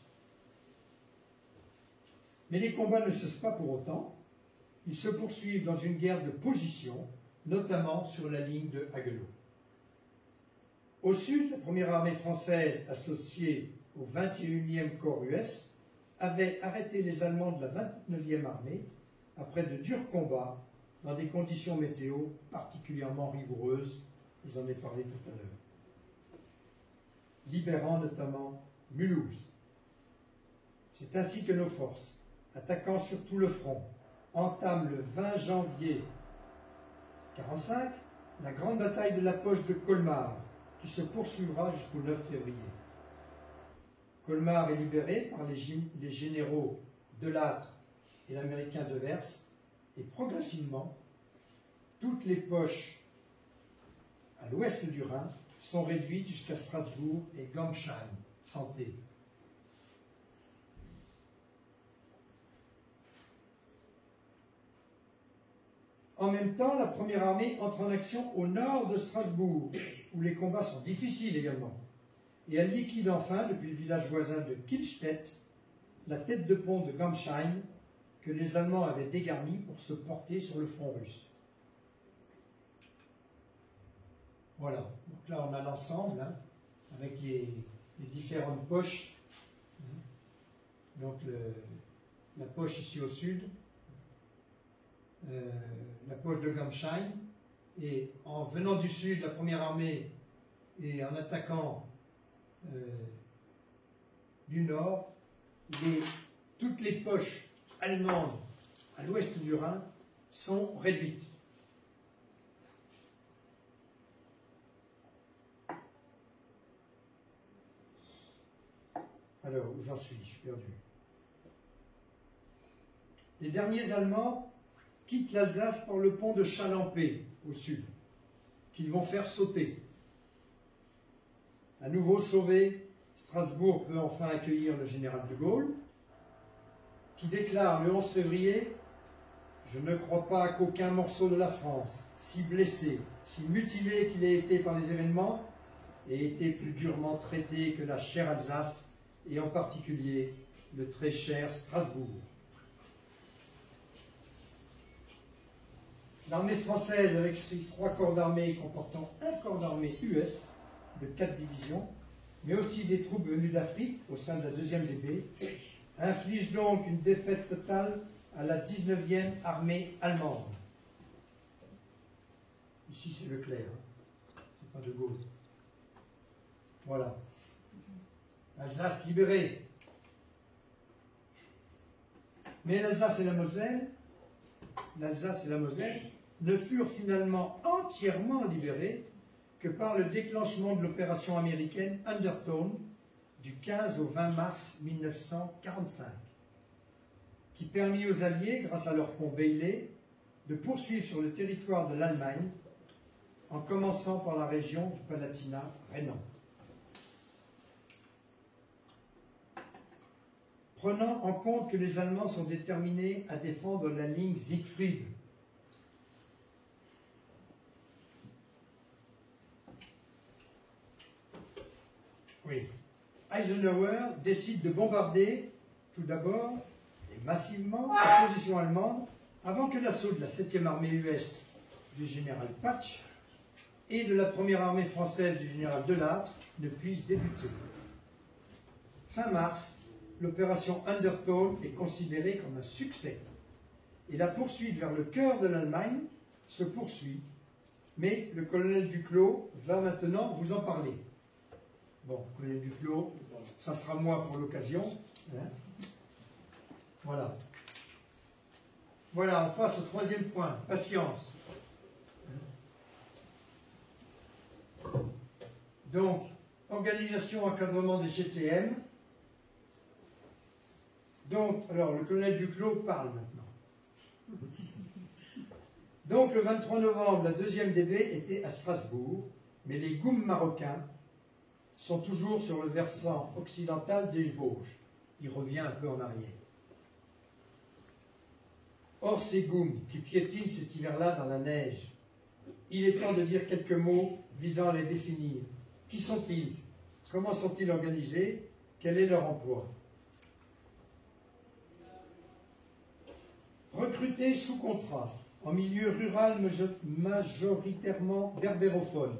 Mais les combats ne cessent pas pour autant. Ils se poursuivent dans une guerre de position, notamment sur la ligne de Haguenau. Au sud, la première armée française, associée au 21e corps US, avait arrêté les Allemands de la 29e armée après de durs combats dans des conditions météo particulièrement rigoureuses, je vous en ai parlé tout à l'heure, libérant notamment Mulhouse. C'est ainsi que nos forces, attaquant sur tout le front, entament le 20 janvier 1945 la grande bataille de la poche de Colmar, qui se poursuivra jusqu'au 9 février. Colmar est libéré par les généraux Delattre et l'américain Devers, et progressivement, toutes les poches à l'ouest du Rhin sont réduites jusqu'à Strasbourg et Gamsheim, Santé. En même temps, la première armée entre en action au nord de Strasbourg, où les combats sont difficiles également. Et elle liquide enfin, depuis le village voisin de Kielstedt, la tête de pont de Gamsheim, que les Allemands avaient dégarni pour se porter sur le front russe. Voilà, donc là on a l'ensemble, hein, avec les différentes poches. Donc la poche ici au sud, la poche de Gamsheim, et en venant du sud, la première armée, et en attaquant du nord, toutes les poches allemandes à l'ouest du Rhin sont réduites. Alors, où j'en suis? Je suis perdu. Les derniers Allemands quittent l'Alsace par le pont de Chalampé, au sud, qu'ils vont faire sauter. À nouveau sauvé, Strasbourg peut enfin accueillir le général de Gaulle, qui déclare le 11 février « Je ne crois pas qu'aucun morceau de la France, si blessé, si mutilé qu'il ait été par les événements, ait été plus durement traité que la chère Alsace, et en particulier le très cher Strasbourg. » L'armée française, avec ses 3 corps d'armée comportant un corps d'armée US de 4 divisions, mais aussi des troupes venues d'Afrique au sein de la 2e DB, inflige donc une défaite totale à la 19e armée allemande. Ici c'est Leclerc, hein. C'est pas de Gaulle. Voilà. Alsace libérée. Mais l'Alsace et la Moselle ne furent finalement entièrement libérées que par le déclenchement de l'opération américaine Undertone du 15 au 20 mars 1945, qui permit aux Alliés, grâce à leur pont Bailey, de poursuivre sur le territoire de l'Allemagne, en commençant par la région du Palatinat rhénan. Prenant en compte que les Allemands sont déterminés à défendre la ligne Siegfried, oui. Eisenhower décide de bombarder tout d'abord et massivement sa position allemande avant que l'assaut de la 7e armée US du général Patch et de la première armée française du général Delattre ne puisse débuter. Fin mars, l'opération Undertone est considérée comme un succès et la poursuite vers le cœur de l'Allemagne se poursuit, mais le colonel Duclos va maintenant vous en parler. Bon, colonel Duclos, ça sera moi pour l'occasion. Hein. Voilà. Voilà, on passe au 3e point, patience. Donc, organisation, encadrement des GTM. Donc, alors, le colonel Duclos parle maintenant. Donc, le 23 novembre, la 2e DB était à Strasbourg, mais les GOUM marocains sont toujours sur le versant occidental des Vosges. Il revient un peu en arrière. Or, ces GOUM qui piétinent cet hiver-là dans la neige, il est temps de dire quelques mots visant à les définir. Qui sont-ils? Comment sont-ils organisés? Quel est leur emploi? Recrutés sous contrat, en milieu rural majoritairement berbérophone,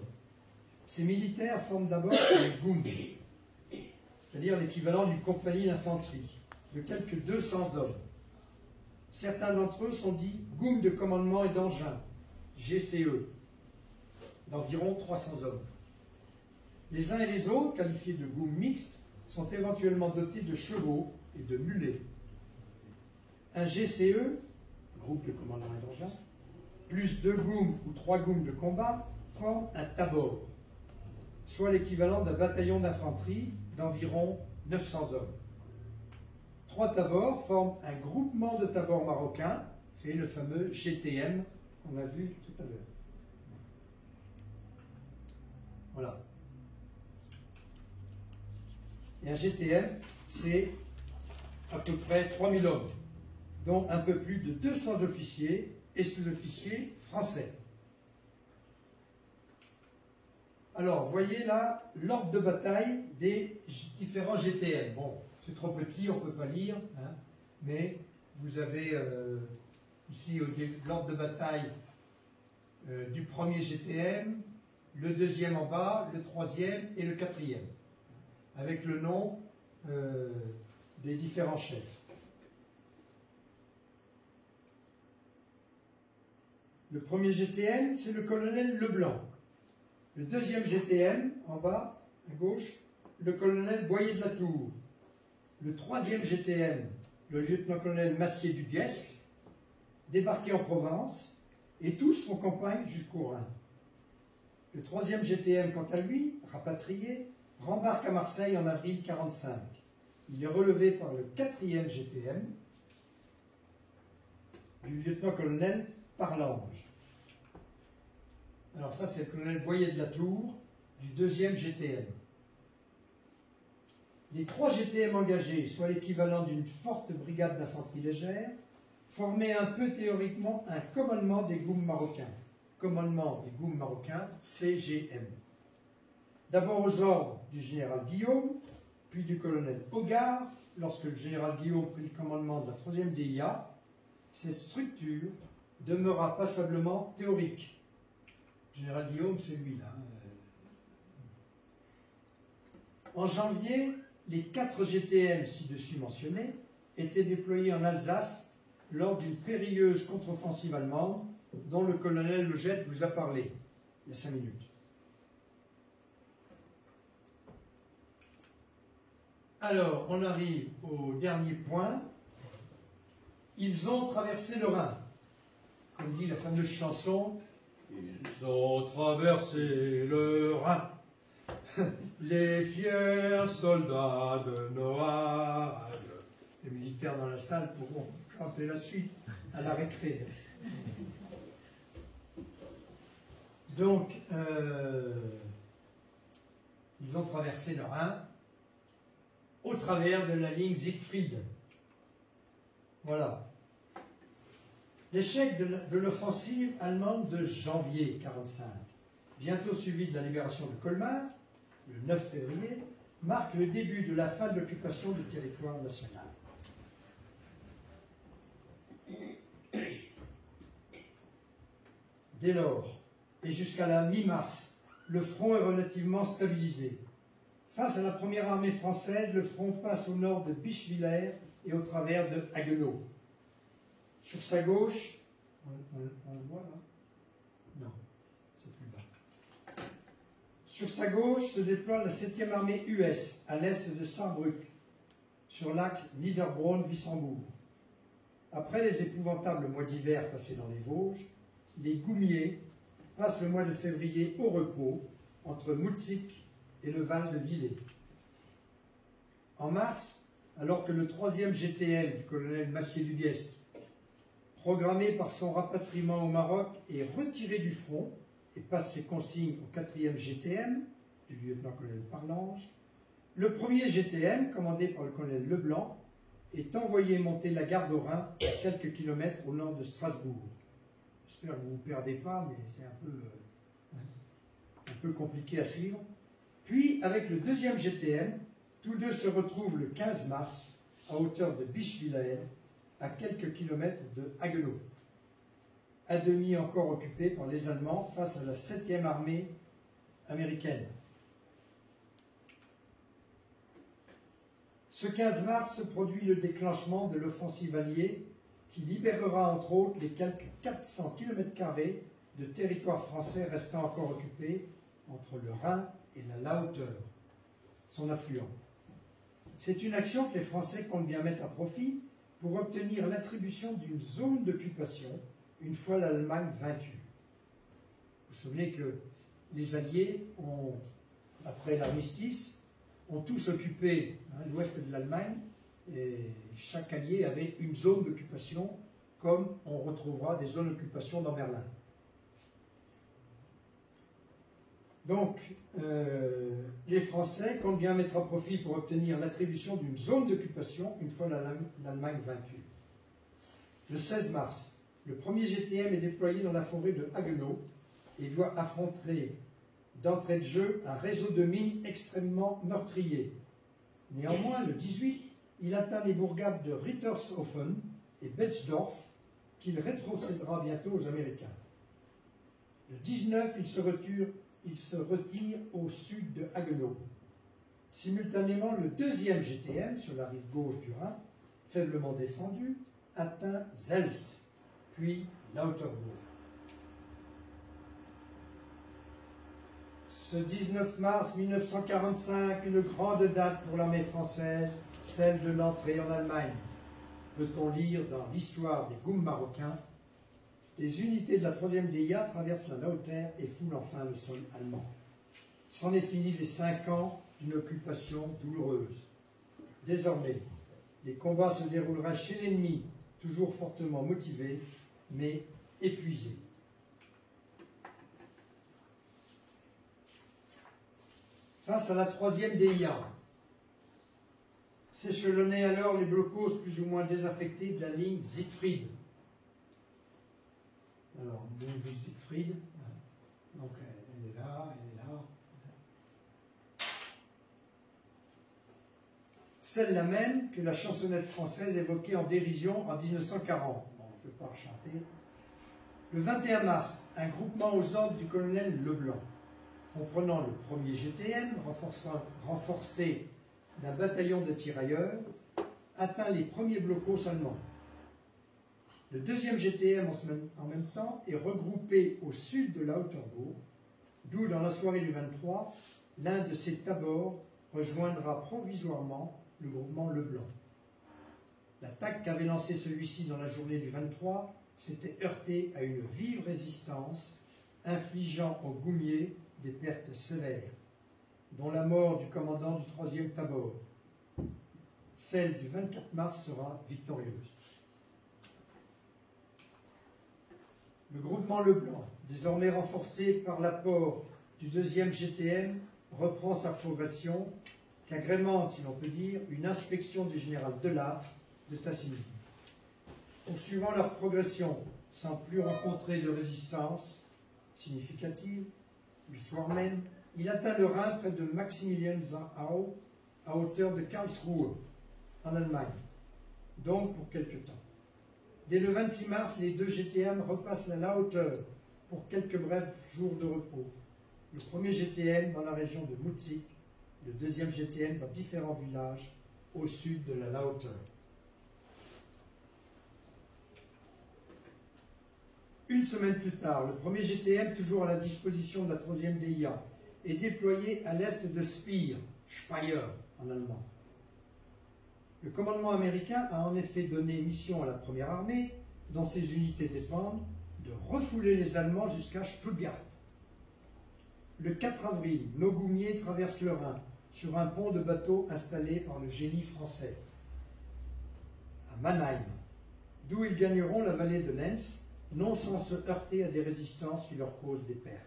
ces militaires forment d'abord les GOUM, c'est-à-dire l'équivalent d'une compagnie d'infanterie, de quelques 200 hommes. Certains d'entre eux sont dits goum de commandement et d'engin, GCE, d'environ 300 hommes. Les uns et les autres, qualifiés de goum mixtes, sont éventuellement dotés de chevaux et de mulets. Un GCE, groupe de commandement et d'engin, plus 2 goums ou 3 goums de combat, forment un tabor, soit l'équivalent d'un bataillon d'infanterie d'environ 900 hommes. 3 tabors forment un groupement de tabors marocains, c'est le fameux GTM qu'on a vu tout à l'heure. Voilà. Et un GTM, c'est à peu près 3000 hommes, dont un peu plus de 200 officiers et sous-officiers français. Alors, voyez là l'ordre de bataille des différents GTM. Bon, c'est trop petit, on ne peut pas lire, hein, mais vous avez ici l'ordre de bataille du premier GTM, le deuxième en bas, le troisième et le quatrième, avec le nom des différents chefs. Le premier GTM, c'est le colonel Leblanc. Le deuxième GTM, en bas, à gauche, le colonel Boyer de la Tour. Le troisième GTM, le lieutenant-colonel Massier du Guescq, débarqué en Provence, et tous font campagne jusqu'au Rhin. Le troisième GTM, quant à lui, rapatrié, rembarque à Marseille en avril 1945. Il est relevé par le quatrième GTM du lieutenant-colonel Parlange. Alors ça, c'est le colonel Boyer de la Tour du deuxième GTM. Les 3 GTM engagés, soit l'équivalent d'une forte brigade d'infanterie légère, formaient un peu théoriquement un commandement des goums marocains. Commandement des goums marocains, CGM. D'abord aux ordres du général Guillaume, puis du colonel Hogarth. Lorsque le général Guillaume prit le commandement de la 3e DIA, cette structure demeura passablement théorique. Le général Guillaume, c'est lui là. En janvier, les 4 GTM ci-dessus mentionnés étaient déployés en Alsace lors d'une périlleuse contre-offensive allemande dont le colonel Leggett vous a parlé il y a 5 minutes. Alors, on arrive au dernier point. Ils ont traversé le Rhin. Comme dit la fameuse chanson, ils ont traversé le Rhin. Les fiers soldats de Noailles. Les militaires dans la salle pourront chanter la suite à la récré. Donc, ils ont traversé le Rhin au travers de la ligne Siegfried. Voilà. L'échec de l'offensive allemande de janvier 1945, bientôt suivi de la libération de Colmar, le 9 février, marque le début de la fin de l'occupation du territoire national. Dès lors, et jusqu'à la mi-mars, le front est relativement stabilisé. Face à la première armée française, le front passe au nord de Bischwiller et au travers de Haguenau. Sur sa gauche, on le voit là? Non, c'est plus bas. Sur sa gauche se déploie la 7e armée US à l'est de Saarbrück, sur l'axe Niederbronn-Wissembourg. Après les épouvantables mois d'hiver passés dans les Vosges, les goumiers passent le mois de février au repos entre Mutzig et le Val de Villers. En mars, alors que le 3e GTM du colonel Massier du Guescq, programmé par son rapatriement au Maroc, est retiré du front et passe ses consignes au 4e GTM du lieutenant-colonel Parlange, le 1er GTM, commandé par le colonel Leblanc, est envoyé monter la garde au Rhin à quelques kilomètres au nord de Strasbourg. J'espère que vous ne vous perdez pas, mais c'est un peu compliqué à suivre. Puis, avec le 2e GTM, tous deux se retrouvent le 15 mars à hauteur de Bischwiller, à quelques kilomètres de Haguenau, à demi encore occupé par les Allemands face à la 7e armée américaine. Ce 15 mars se produit le déclenchement de l'offensive alliée qui libérera entre autres les quelques 400 km² de territoire français restant encore occupés entre le Rhin et la Lauter, son affluent. C'est une action que les Français comptent bien mettre à profit pour obtenir l'attribution d'une zone d'occupation une fois l'Allemagne vaincue. Vous vous souvenez que les Alliés, après l'armistice, ont tous occupé l'ouest de l'Allemagne et chaque Allié avait une zone d'occupation comme on retrouvera des zones d'occupation dans Berlin. Donc, les Français comptent bien mettre à profit pour obtenir l'attribution d'une zone d'occupation une fois l'Allemagne vaincue. Le 16 mars, le premier GTM est déployé dans la forêt de Haguenau et doit affronter d'entrée de jeu un réseau de mines extrêmement meurtrier. Néanmoins, le 18, il atteint les bourgades de Rittershofen et Betzdorf, qu'il rétrocédera bientôt aux Américains. Le 19, il se retire au sud de Haguenau. Simultanément, le deuxième GTM, sur la rive gauche du Rhin, faiblement défendu, atteint Zels, puis Lauterbourg. Ce 19 mars 1945, une grande date pour l'armée française, celle de l'entrée en Allemagne. Peut-on lire dans l'histoire des Goums marocains, des unités de la 3e DIA traversent la Lauter et foulent enfin le sol allemand. C'en est fini des 5 ans d'une occupation douloureuse. Désormais, les combats se dérouleraient chez l'ennemi, toujours fortement motivé, mais épuisé. Face à la 3e DIA, s'échelonnaient alors les blocos plus ou moins désaffectés de la ligne Siegfried. Alors, vous avez vu Siegfried, donc elle est là, elle est là. Celle-là même que la chansonnette française évoquait en dérision en 1940. Bon, je ne vais pas chanter. Le 21 mars, un groupement aux ordres du colonel Leblanc, comprenant le premier GTM, renforcé d'un bataillon de tirailleurs, atteint les premiers blocos allemands. Le deuxième GTM en même temps est regroupé au sud de Lauterbourg, d'où dans la soirée du 23, l'un de ses tabords rejoindra provisoirement le groupement Leblanc. L'attaque qu'avait lancée celui-ci dans la journée du 23 s'était heurtée à une vive résistance, infligeant aux Goumiers des pertes sévères, dont la mort du commandant du 3e tabord. Celle du 24 mars sera victorieuse. Le groupement Leblanc, désormais renforcé par l'apport du 2e GTM, reprend sa progression, qu'agrémente, si l'on peut dire, une inspection du général Delattre de Tassigny. Poursuivant leur progression sans plus rencontrer de résistance significative, le soir même, il atteint le Rhin près de Maximiliansau, à hauteur de Karlsruhe, en Allemagne, donc pour quelque temps. Dès le 26 mars, les deux GTM repassent la Lauter pour quelques brefs jours de repos. Le premier GTM dans la région de Mutzig, le deuxième GTM dans différents villages au sud de la Lauter. Une semaine plus tard, le premier GTM, toujours à la disposition de la 3e DIA, est déployé à l'est de Speyer en allemand. Le commandement américain a en effet donné mission à la première armée, dont ses unités dépendent, de refouler les Allemands jusqu'à Stuttgart. Le 4 avril, nos Goumiers traversent le Rhin sur un pont de bateau installé par le génie français à Mannheim, d'où ils gagneront la vallée de Lens, non sans se heurter à des résistances qui leur causent des pertes.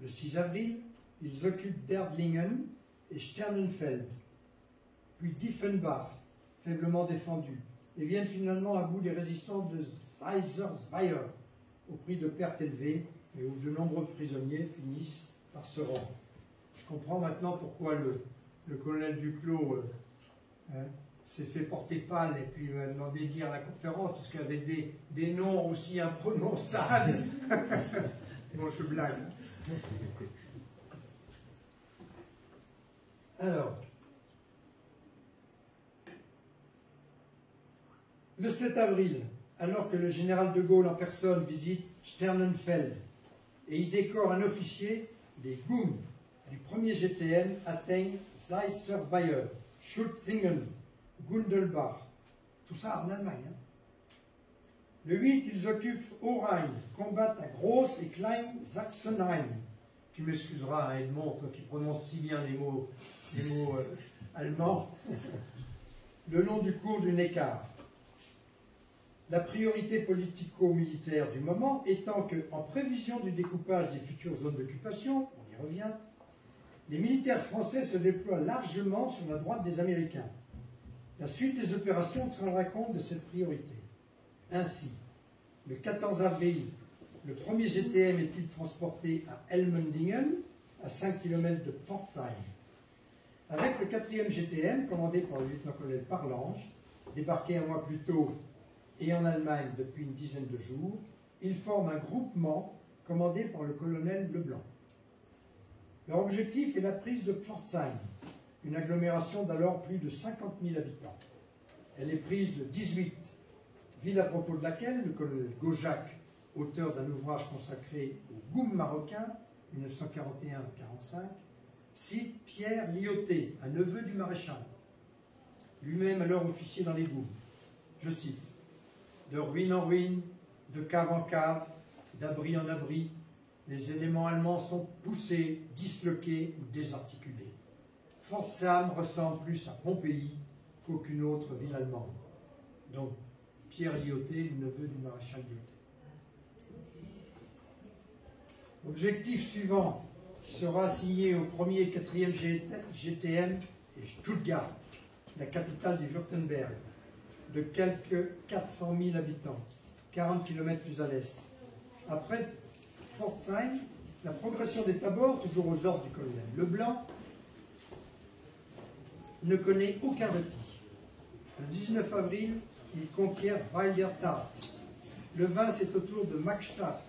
Le 6 avril, ils occupent Derdlingen et Sternenfeld, puis Diefenbach, faiblement défendu, et viennent finalement à bout des résistants de Seisersweiler, au prix de pertes élevées, et où de nombreux prisonniers finissent par se rendre. Je comprends maintenant pourquoi le colonel Duclos s'est fait porter pâle et puis m'a demandé de lire la conférence, parce qu'il y avait des noms aussi imprononçables. Bon, je blague. Alors, Le 7 avril, alors que le général de Gaulle en personne visite Sternenfeld et y décore un officier, les GUM du 1er GTM atteignent Zeisserweiher, Schultzingen, Gundelbach, tout ça en Allemagne. Hein. Le 8, ils occupent Au-Rhin, combattent à Groß et Klein Sachsenheim. Tu m'excuseras, hein, Edmond, toi qui prononces si bien les mots allemands, le long du cours du Neckar. La priorité politico-militaire du moment étant que, en prévision du découpage des futures zones d'occupation, on y revient, les militaires français se déploient largement sur la droite des Américains. La suite des opérations tiendra compte de cette priorité. Ainsi, le 14 avril, le premier GTM est-il transporté à Elmendingen, à 5 km de Pforzheim. Avec le 4e GTM, commandé par le lieutenant-colonel Parlange, débarqué un mois plus tôt et en Allemagne depuis une dizaine de jours, ils forment un groupement commandé par le colonel Leblanc. Leur objectif est la prise de Pforzheim, une agglomération d'alors plus de 50 000 habitants. Elle est prise de 18, ville à propos de laquelle le colonel Gaujac, auteur d'un ouvrage consacré au GUM marocain, 1941-45, cite Pierre Lyoté, un neveu du maréchal, lui-même alors officier dans les GUM. Je cite: de ruine en ruine, de cave en cave, d'abri en abri, les éléments allemands sont poussés, disloqués ou désarticulés. Pforzheim ressemble plus à Pompéi qu'aucune autre ville allemande. Donc, Pierre Lyoté, le neveu du maréchal Lyoté. Objectif suivant, qui sera assigné au 1er et 4e GTM, est Stuttgart, la capitale du Württemberg, de quelques 400 000 habitants, 40 km plus à l'est. Après Pforzheim, la progression des Tabors, toujours aux ordres du colonel Leblanc, ne connaît aucun répit. Le 19 avril, il conquiert Weilertal. Le 20, c'est au tour de Magstadt.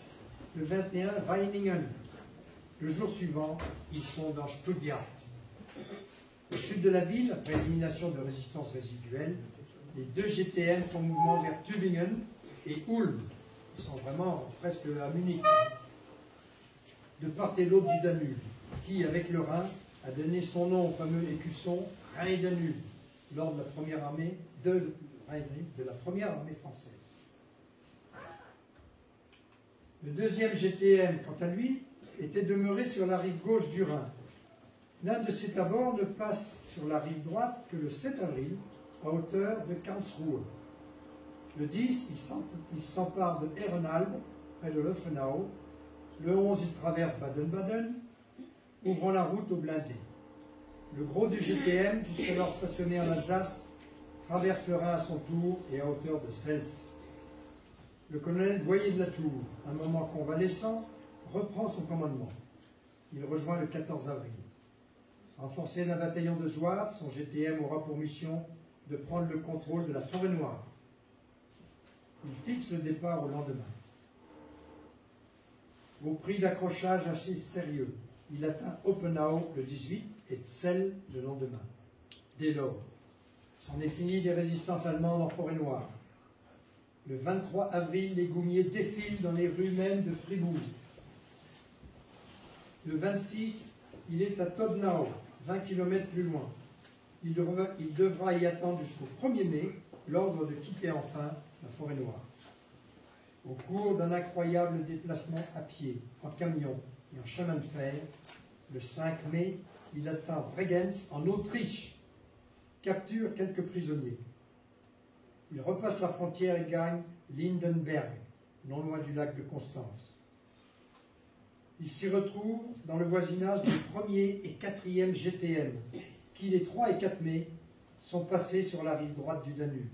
Le 21, Weiningen. Le jour suivant, ils sont dans Stuttgart. Au sud de la ville, après élimination de résistance résiduelle, les deux GTM font mouvement vers Tübingen et Ulm. Ils sont vraiment presque à Munich. De part et d'autre du Danube, qui, avec le Rhin, a donné son nom au fameux écusson Rhin-Danube lors de la première armée de la première armée française. Le deuxième GTM, quant à lui, était demeuré sur la rive gauche du Rhin. L'un de ses abords ne passe sur la rive droite que le 7 avril, à hauteur de Karlsruhe. Le 10, il s'empare de Ehrenhalb, près de Löfenau. Le 11, il traverse Baden-Baden, ouvrant la route aux blindés. Le gros du GTM, jusqu'alors stationné en Alsace, traverse le Rhin à son tour et à hauteur de Seltz. Le colonel Boyer de la Tour, un moment convalescent, reprend son commandement. Il rejoint le 14 avril. Renforcé d'un bataillon de Zouaves, son GTM aura pour mission de prendre le contrôle de la Forêt-Noire. Il fixe le départ au lendemain. Au prix d'accrochages assez sérieux, il atteint Oppenau le 18 et Zell le lendemain. Dès lors, c'en est fini des résistances allemandes en Forêt-Noire. Le 23 avril, les goumiers défilent dans les rues mêmes de Fribourg. Le 26, il est à Todnau, 20 km plus loin. Il devra y attendre jusqu'au 1er mai l'ordre de quitter enfin la Forêt-Noire. Au cours d'un incroyable déplacement à pied, en camion et en chemin de fer, le 5 mai, il atteint Bregenz en Autriche, capture quelques prisonniers. Il repasse la frontière et gagne Lindenberg, non loin du lac de Constance. Il s'y retrouve dans le voisinage du 1er et 4e GTM, qui les 3 et 4 mai sont passés sur la rive droite du Danube,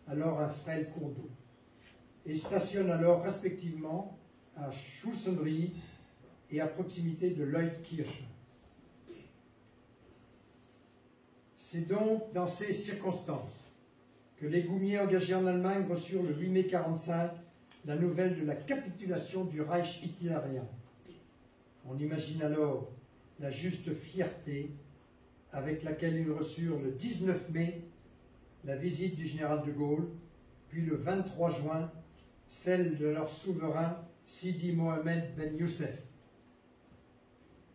alors un frêle cours d'eau, et stationnent alors respectivement à Schussenried et à proximité de Leutkirch. C'est donc dans ces circonstances que les goumiers engagés en Allemagne reçurent le 8 mai 1945 la nouvelle de la capitulation du Reich hitlérien. On imagine alors la juste fierté avec laquelle ils reçurent le 19 mai la visite du général de Gaulle puis le 23 juin, celle de leur souverain Sidi Mohamed Ben Youssef.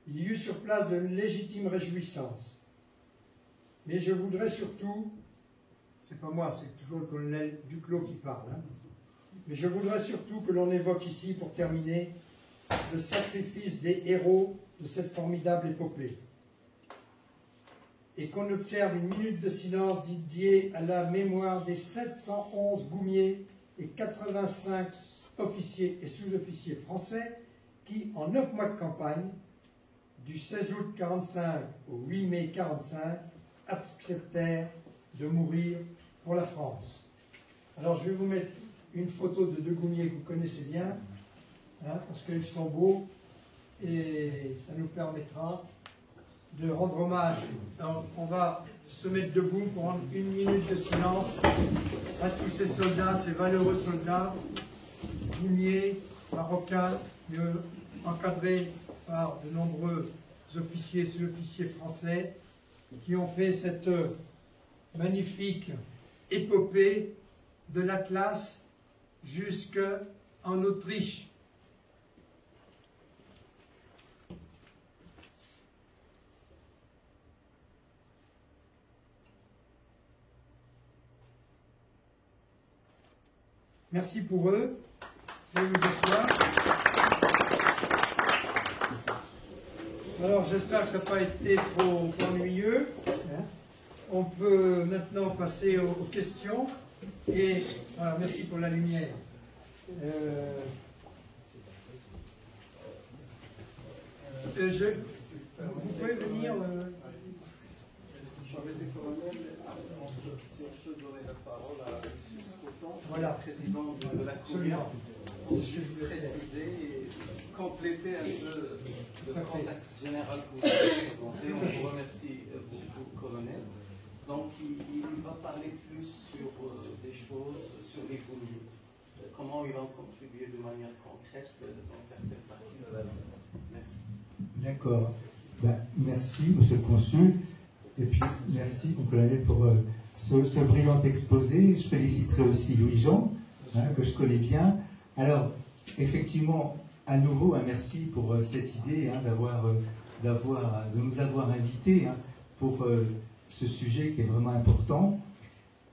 Il y eut sur place de légitimes réjouissances. Mais je voudrais surtout, c'est pas moi, c'est toujours le colonel Duclos qui parle, hein, mais je voudrais surtout que l'on évoque ici, pour terminer, le sacrifice des héros de cette formidable épopée. Et qu'on observe une minute de silence dédiée à la mémoire des 711 goumiers et 85 officiers et sous-officiers français qui, en 9 mois de campagne, du 16 août 45 au 8 mai 45, acceptèrent de mourir pour la France. Alors je vais vous mettre une photo de deux goumiers que vous connaissez bien, hein, parce qu'ils sont beaux, et ça nous permettra de rendre hommage. Alors, on va se mettre debout pour rendre une minute de silence à tous ces soldats, ces valeureux soldats, goumiers, marocains, encadrés par de nombreux officiers et sous-officiers français, qui ont fait cette magnifique épopée de l'Atlas jusqu'en Autriche. Merci pour eux. Je vais vous asseoir. Alors, j'espère que ça n'a pas été trop ennuyeux. On peut maintenant passer aux questions. Et voilà, merci pour la lumière. Vous pouvez venir. Si je peux donner la parole à Sus Coton, voilà, président de la Commission, pour juste préciser et compléter un peu le contexte général que vous avez présenté. On vous remercie beaucoup, colonel. Donc, il va parler plus sur des choses, sur l'économie, comment ils vont contribuer de manière concrète dans certaines parties de la zone. Merci. D'accord. Merci, monsieur le consul. Et puis, merci, mon colonel, pour ce brillant exposé. Je féliciterai aussi Louis-Jean, que je connais bien. Alors, effectivement, à nouveau, un merci pour cette idée de nous avoir invités pour ce sujet qui est vraiment important.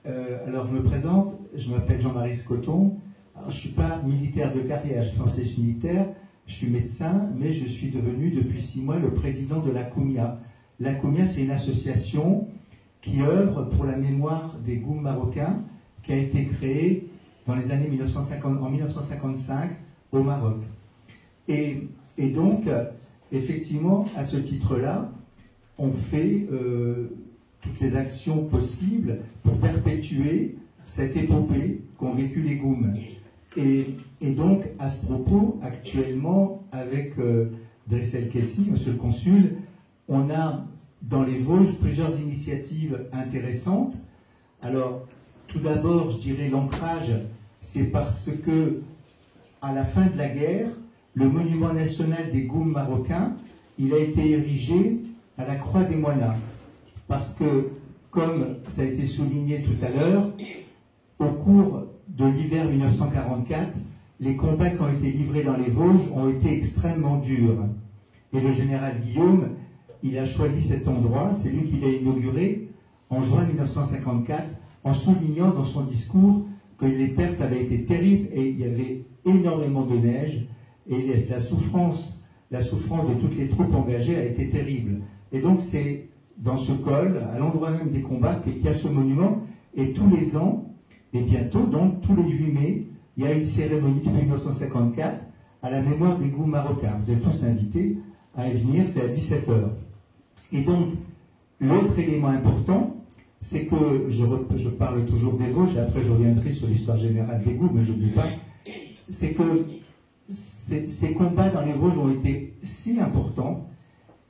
Alors, je me présente, je m'appelle Jean-Marie Scoton. Alors, je ne suis pas militaire de carrière, je suis en service militaire, je suis médecin, mais je suis devenu depuis 6 mois le président de la COUMIA. La COUMIA, c'est une association qui œuvre pour la mémoire des Goums marocains, qui a été créée dans les années 1955 au Maroc. Et donc, effectivement, à ce titre-là, on fait toutes les actions possibles pour perpétuer cette épopée qu'ont vécu les Goums. Et donc, à ce propos, actuellement, avec Driss El Kessi, monsieur le consul, on a dans les Vosges plusieurs initiatives intéressantes. Alors, tout d'abord, je dirais l'ancrage, c'est parce que, à la fin de la guerre, le monument national des Goums marocains, il a été érigé à la Croix des Moines. Parce que, comme ça a été souligné tout à l'heure, au cours de l'hiver 1944, les combats qui ont été livrés dans les Vosges ont été extrêmement durs. Et le général Guillaume, il a choisi cet endroit, c'est lui qui l'a inauguré en juin 1954, en soulignant dans son discours que les pertes avaient été terribles et il y avait énormément de neige et la souffrance de toutes les troupes engagées a été terrible. Et donc c'est dans ce col, à l'endroit même des combats, qu'il y a ce monument, et tous les ans, et bientôt, donc tous les 8 mai, il y a une cérémonie depuis 1954 à la mémoire des Goums marocains. Vous êtes tous invités à y venir, c'est à 17h. Et donc, l'autre élément important, c'est que, je parle toujours des Vosges, et après je reviendrai sur l'histoire générale des Goums, mais je n'oublie pas, c'est que ces combats dans les Vosges ont été si importants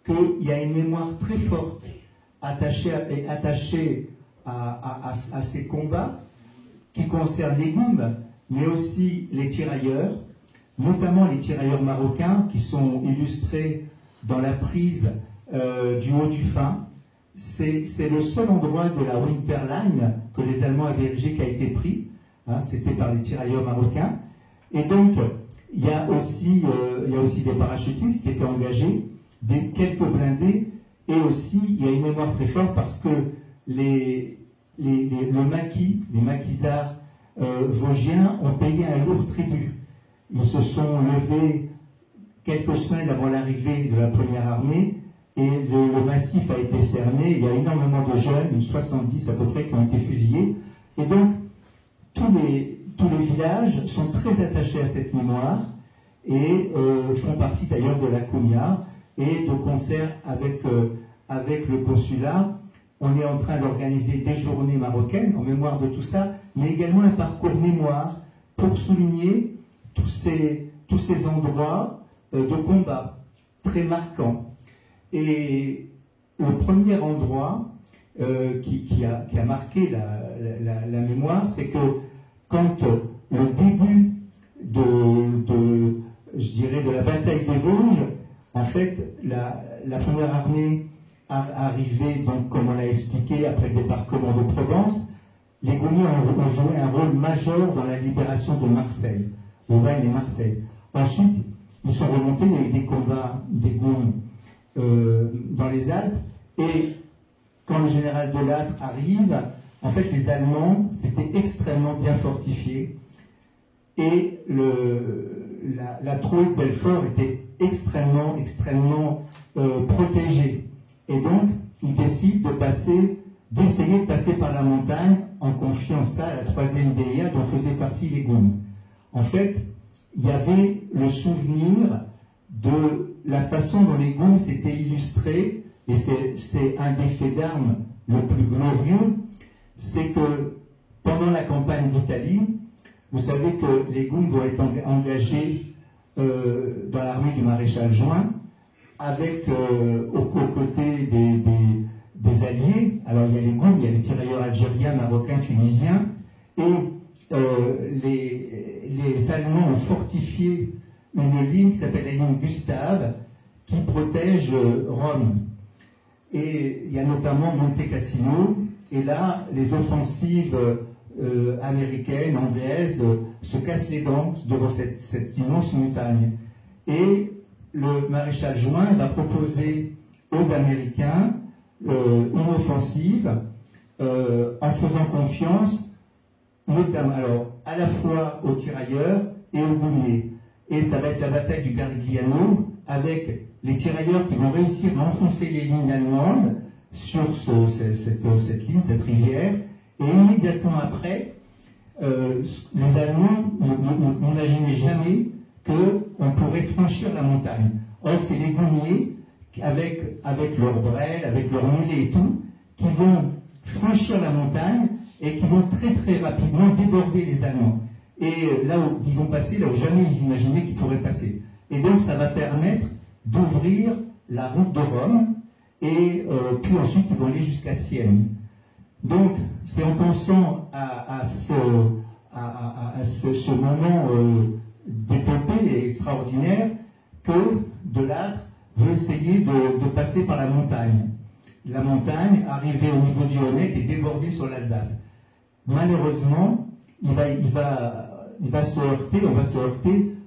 qu'il y a une mémoire très forte attachée à ces combats qui concernent les Goums, mais aussi les tirailleurs, notamment les tirailleurs marocains qui sont illustrés dans la prise du Haut du Fin. C'est le seul endroit de la Winterline que les Allemands avaient érigé qui a été pris. hein, c'était par les tirailleurs marocains. Et donc, il y a aussi des parachutistes qui étaient engagés, quelques blindés, et aussi, il y a une mémoire très forte parce que les maquisards vosgiens ont payé un lourd tribut. Ils se sont levés quelques semaines avant l'arrivée de la première armée, et le massif a été cerné. Il y a énormément de jeunes, une 70 à peu près, qui ont été fusillés. Et donc, tous les villages sont très attachés à cette mémoire et font partie d'ailleurs de la Kounia. Et de concert avec le consulat, on est en train d'organiser des journées marocaines en mémoire de tout ça, mais également un parcours mémoire pour souligner tous ces endroits de combat très marquants. Et le premier endroit qui a marqué la mémoire, c'est que quand le début je dirais, de la bataille des Vosges, en fait, la première armée arrivée, donc comme on l'a expliqué, après le débarquement de Provence, les Gaulois ont joué un rôle majeur dans la libération de Marseille, Aubagne et Marseille. Ensuite, ils sont remontés, il y a eu des combats des Gaules dans les Alpes, et quand le général de Lattre arrive, en fait, les Allemands s'étaient extrêmement bien fortifiés, et la trouée de Belfort était extrêmement protégée. Et donc, ils décident d'essayer de passer par la montagne en confiant ça à la troisième déia dont faisaient partie les Goums. En fait, il y avait le souvenir de la façon dont les Goums s'étaient illustrés, et c'est un des faits d'armes le plus glorieux, c'est que pendant la campagne d'Italie, vous savez que les Goums vont être engagés dans l'armée du maréchal Juin, avec aux côtés des alliés. Alors il y a les Goums, il y a les tirailleurs algériens, marocains, tunisiens, et les Allemands ont fortifié une ligne qui s'appelle la ligne Gustave, qui protège Rome. Et il y a notamment Monte Cassino, et là, les offensives américaines, anglaises, se cassent les dents devant cette immense montagne. Et le maréchal Juin va proposer aux Américains une offensive en faisant confiance notamment, alors, à la fois aux tirailleurs et aux goumiers. Et ça va être la bataille du Garigliano, avec les tirailleurs qui vont réussir à enfoncer les lignes allemandes sur cette ligne, cette rivière, et immédiatement après, les Allemands n'imaginaient jamais qu'on pourrait franchir la montagne. Or, c'est les goumiers, avec leurs brels, avec leurs mulets et tout, qui vont franchir la montagne et qui vont très très rapidement déborder les Allemands. Et là où ils vont passer, là où jamais ils imaginaient qu'ils pourraient passer. Et donc, ça va permettre d'ouvrir la route de Rome, et puis ensuite, ils vont aller jusqu'à Sienne. Donc, c'est en pensant à ce moment d'épopée et extraordinaire que De Lattre veut essayer de passer par la montagne. La montagne, arriver au niveau du Honeck et déborder sur l'Alsace. Malheureusement, on va se heurter,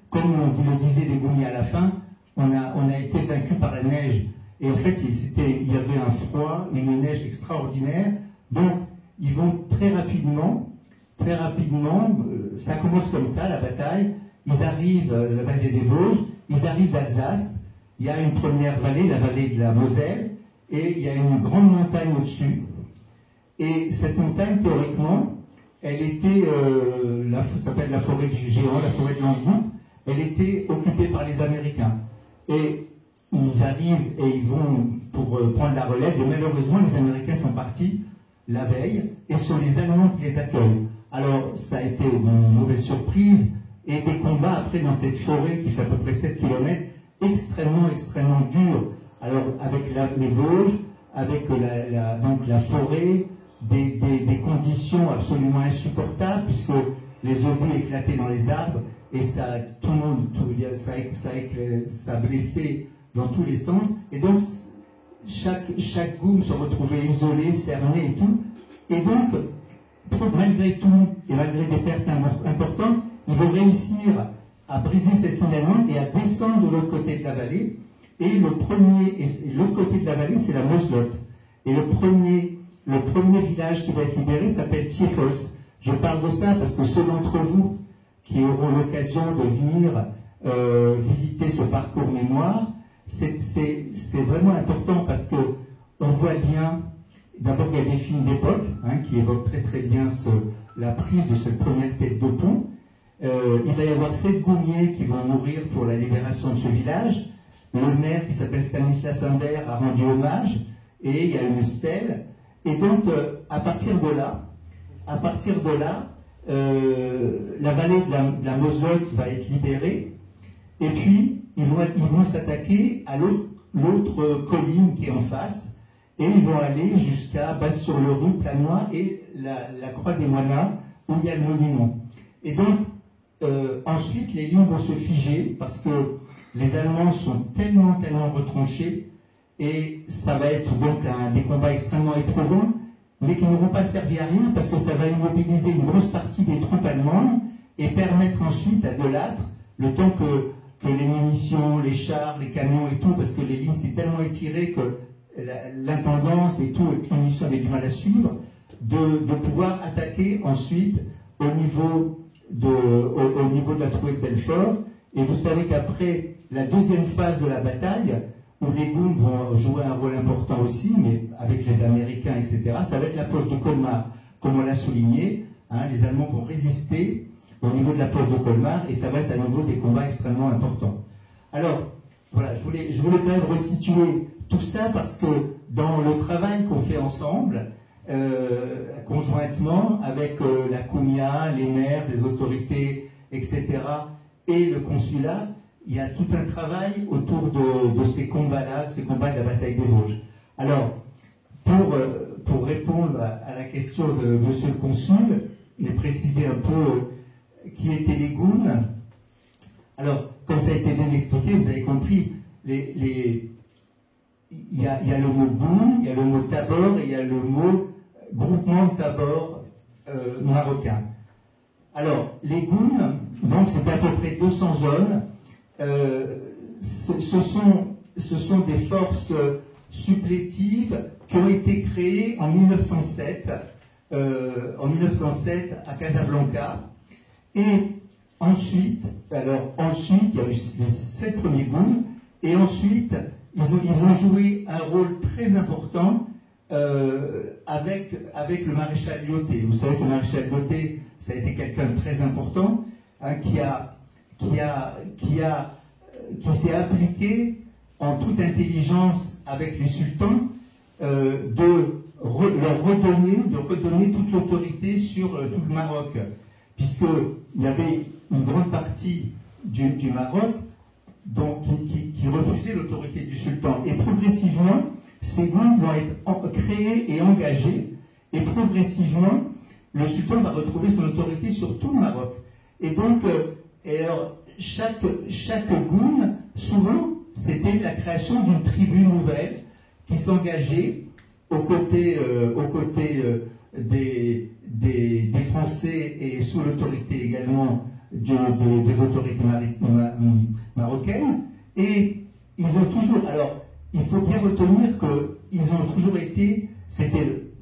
comme le disaient les Goumiers à la fin, on a été vaincu par la neige. Et en fait, il y avait un froid, une neige extraordinaire. Donc, ils vont très rapidement, ça commence comme ça, la bataille. Ils arrivent, la bataille des Vosges, ils arrivent d'Alsace. Il y a une première vallée, la vallée de la Moselle, et il y a une grande montagne au-dessus. Et cette montagne, théoriquement, elle était, ça s'appelle la forêt du Géant, la forêt de Langues, elle était occupée par les Américains. Et ils arrivent et ils vont pour prendre la relève, et malheureusement, les Américains sont partis la veille, et ce sont les Allemands qui les accueillent. Alors, ça a été une mauvaise surprise, et des combats après dans cette forêt qui fait à peu près 7 km, extrêmement durs. Alors, avec les Vosges, avec donc la forêt, des conditions absolument insupportables, puisque les obus éclataient dans les arbres, et ça a blessé dans tous les sens. Et donc, chaque goum se retrouvait isolé, cerné et tout. Et donc, malgré tout, et malgré des pertes importantes, ils vont réussir à briser cette ligne allemande et à descendre de l'autre côté de la vallée. Et l'autre côté de la vallée, c'est la Moselotte. Et le premier village qui va être libéré s'appelle Thiéphos. Je parle de ça parce que ceux d'entre vous qui auront l'occasion de venir visiter ce parcours mémoire, c'est vraiment important parce que on voit bien, d'abord il y a des films d'époque qui évoquent très très bien la prise de cette première tête de pont. Il va y avoir 7 goumiers qui vont mourir pour la libération de ce village. Le maire qui s'appelle Stanislas Humbert a rendu hommage et il y a une stèle. Et donc à partir de là, la vallée de la Moselotte va être libérée. Et puis ils vont s'attaquer à l'autre colline qui est en face. Et ils vont aller jusqu'à Basse-sur-le-Rue, Planois et la Croix des Moines où il y a le monument. Et donc ensuite les lignes vont se figer parce que les Allemands sont tellement retranchés et ça va être donc des combats extrêmement éprouvants, mais qui ne vont pas servir à rien parce que ça va immobiliser une grosse partie des troupes allemandes et permettre ensuite à De Lattre, le temps que les munitions, les chars, les canons et tout, parce que les lignes s'est tellement étirées que l'intendance et tout, et que les munitions avaient du mal à suivre, de pouvoir attaquer ensuite au niveau de la trouée de Belfort. Et vous savez qu'après la deuxième phase de la bataille, où les Goons vont jouer un rôle important aussi, mais avec les Américains, etc., ça va être la poche de Colmar, comme on l'a souligné. Les Allemands vont résister au niveau de la poche de Colmar, et ça va être à nouveau des combats extrêmement importants. Alors, voilà, je voulais quand même resituer tout ça, parce que dans le travail qu'on fait ensemble, conjointement, avec la CUMIA, les maires, les autorités, etc., et le consulat, il y a tout un travail autour de ces combats-là, de ces combats de la bataille des Vosges. Alors, pour répondre à la question de monsieur le consul, et préciser un peu qui étaient les Goons, alors, comme ça a été bien expliqué, vous avez compris, il y a le mot Goon, il y a le mot Tabor, et il y a le mot groupement de Tabor marocain. Alors, les Goons, donc c'est à peu près 200 hommes. Ce sont des forces supplétives qui ont été créées en 1907 à Casablanca. Et ensuite, il y a eu les 7 premiers Goons, et ensuite, ils vont jouer un rôle très important avec le maréchal Lyautey. Vous savez que le maréchal Lyautey, ça a été quelqu'un de très important, qui s'est appliqué en toute intelligence avec les sultans de redonner toute l'autorité sur tout le Maroc, puisqu'il y avait une grande partie du Maroc qui refusait l'autorité du sultan. Et progressivement, ces groupes vont être créés et engagés, et progressivement, le sultan va retrouver son autorité sur tout le Maroc. Et donc, chaque goum, souvent, c'était la création d'une tribu nouvelle qui s'engageait aux côtés des Français et sous l'autorité également des autorités marocaines. Et ils ont toujours... Alors, il faut bien retenir qu'ils ont toujours été...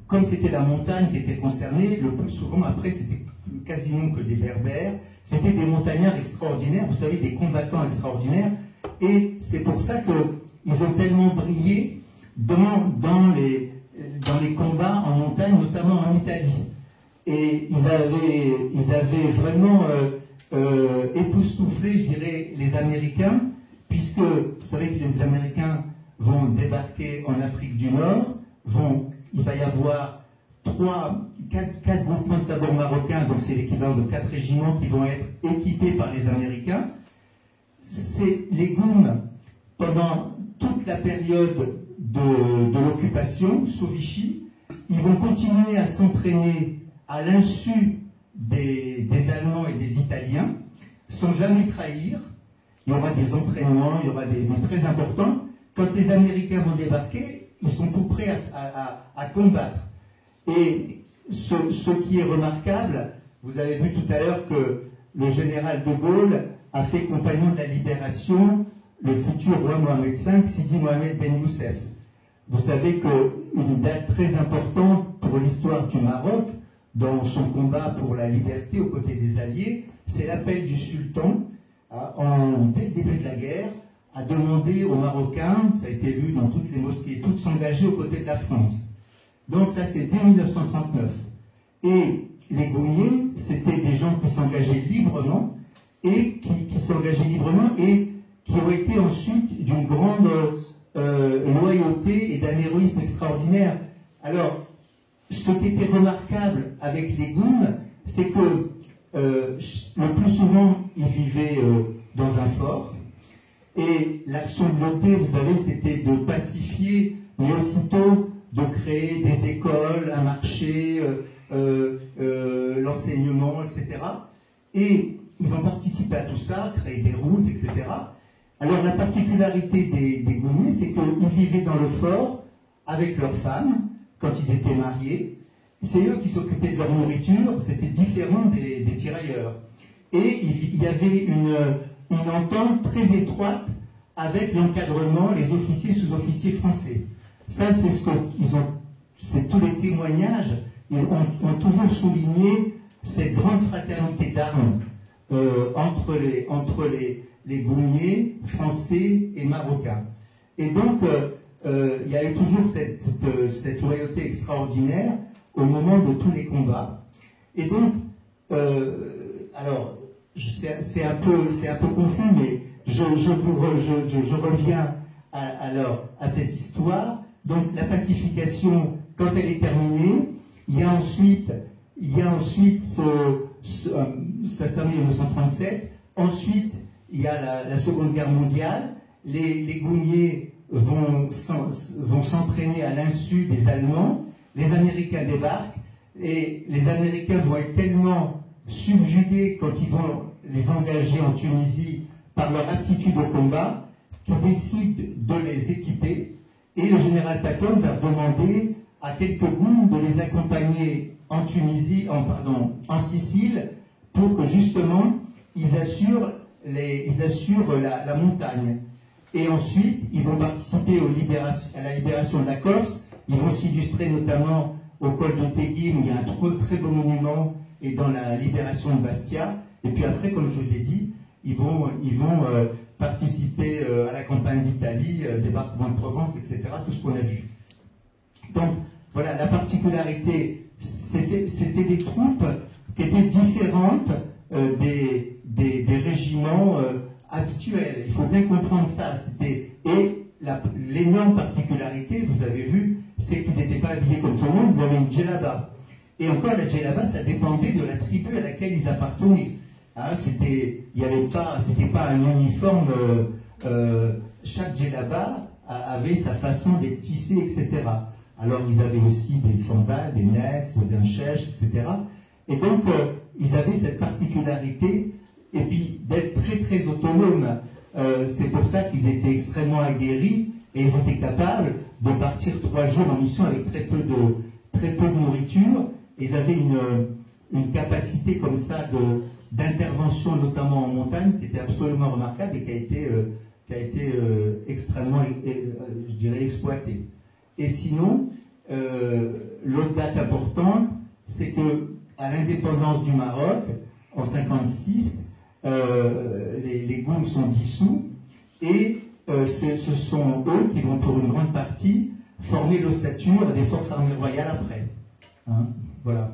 Comme c'était la montagne qui était concernée, le plus souvent, après, c'était quasiment que des Berbères. C'était des montagnards extraordinaires, vous savez, des combattants extraordinaires. Et c'est pour ça qu'ils ont tellement brillé dans les combats en montagne, notamment en Italie. Et ils avaient vraiment époustouflé, je dirais, les Américains, puisque vous savez que les Américains vont débarquer en Afrique du Nord, il va y avoir 4 groupements de tabors marocains, donc c'est l'équivalent de 4 régiments qui vont être équipés par les Américains. Les Goums, pendant toute la période de l'occupation, sous Vichy, ils vont continuer à s'entraîner à l'insu des Allemands et des Italiens, sans jamais trahir. Il y aura des entraînements, il y aura des très importants. Quand les Américains vont débarquer, ils sont tout prêts à combattre. Et ce qui est remarquable, vous avez vu tout à l'heure que le général de Gaulle a fait compagnon de la libération le futur roi Mohamed V, Sidi Mohamed Ben Youssef. Vous savez qu'une date très importante pour l'histoire du Maroc, dans son combat pour la liberté aux côtés des Alliés, c'est l'appel du sultan, dès le début de la guerre, à demander aux Marocains, ça a été lu dans toutes les mosquées, toutes s'engager aux côtés de la France. Donc ça c'est dès 1939. Et les Goumiers, c'était des gens qui s'engageaient librement, et qui s'engageaient librement et qui ont été ensuite d'une grande loyauté et d'un héroïsme extraordinaire. Alors, ce qui était remarquable avec les Goum, c'est que le plus souvent, ils vivaient dans un fort, et l'action de l'auté, vous savez, c'était de pacifier, mais aussitôt de créer des écoles, un marché, l'enseignement, etc. Et ils ont participé à tout ça, créé des routes, etc. Alors la particularité des Goumiers, c'est qu'ils vivaient dans le fort avec leurs femmes, quand ils étaient mariés. C'est eux qui s'occupaient de leur nourriture, c'était différent des tirailleurs. Et il y avait une entente très étroite avec l'encadrement, les officiers et sous-officiers français. Ça, c'est c'est tous les témoignages, ils ont toujours souligné cette grande fraternité d'armes entre les Goumiers français et marocains. Et donc, il y a eu toujours cette loyauté extraordinaire au moment de tous les combats. Et donc, alors, c'est un peu confus, mais je reviens à cette histoire. Donc, la pacification, quand elle est terminée, il y a ensuite ça se termine en 1937. Ensuite, il y a la Seconde Guerre mondiale. Les Goumiers vont s'entraîner à l'insu des Allemands. Les Américains débarquent et les Américains vont être tellement subjugués quand ils vont les engager en Tunisie par leur aptitude au combat qu'ils décident de les équiper. Et le général Patton va demander à quelques Goum de les accompagner en Tunisie, en Sicile, pour que justement ils assurent la montagne. Et ensuite, ils vont participer à la libération de la Corse. Ils vont s'illustrer notamment au col de Teguim, où il y a un très beau monument, et dans la libération de Bastia. Et puis après, comme je vous ai dit, ils vont participer à la campagne d'Italie, débarquement de Provence, etc. Tout ce qu'on a vu. Donc, voilà, la particularité, c'était des troupes qui étaient différentes des régiments habituels. Il faut bien comprendre ça. Et l'énorme particularité, vous avez vu, c'est qu'ils n'étaient pas habillés comme tout le monde, ils avaient une djellaba. Et encore, la djellaba, ça dépendait de la tribu à laquelle ils appartenaient. Hein, c'était pas un uniforme. Chaque djellaba avait sa façon d'être tissé, etc. Alors, ils avaient aussi des sandales, des nets, des chèches, etc. Et donc, ils avaient cette particularité, et puis d'être très, très autonomes. C'est pour ça qu'ils étaient extrêmement aguerris, et ils étaient capables de partir 3 jours en mission avec très peu de nourriture. Et ils avaient une capacité comme ça d'intervention, notamment en montagne, qui était absolument remarquable et qui a été extrêmement, je dirais, exploitée. Et sinon, l'autre date importante, c'est que à l'indépendance du Maroc, en 1956, les Goum sont dissous, et ce sont eux qui vont pour une grande partie former l'ossature des forces armées royales après. Hein, voilà.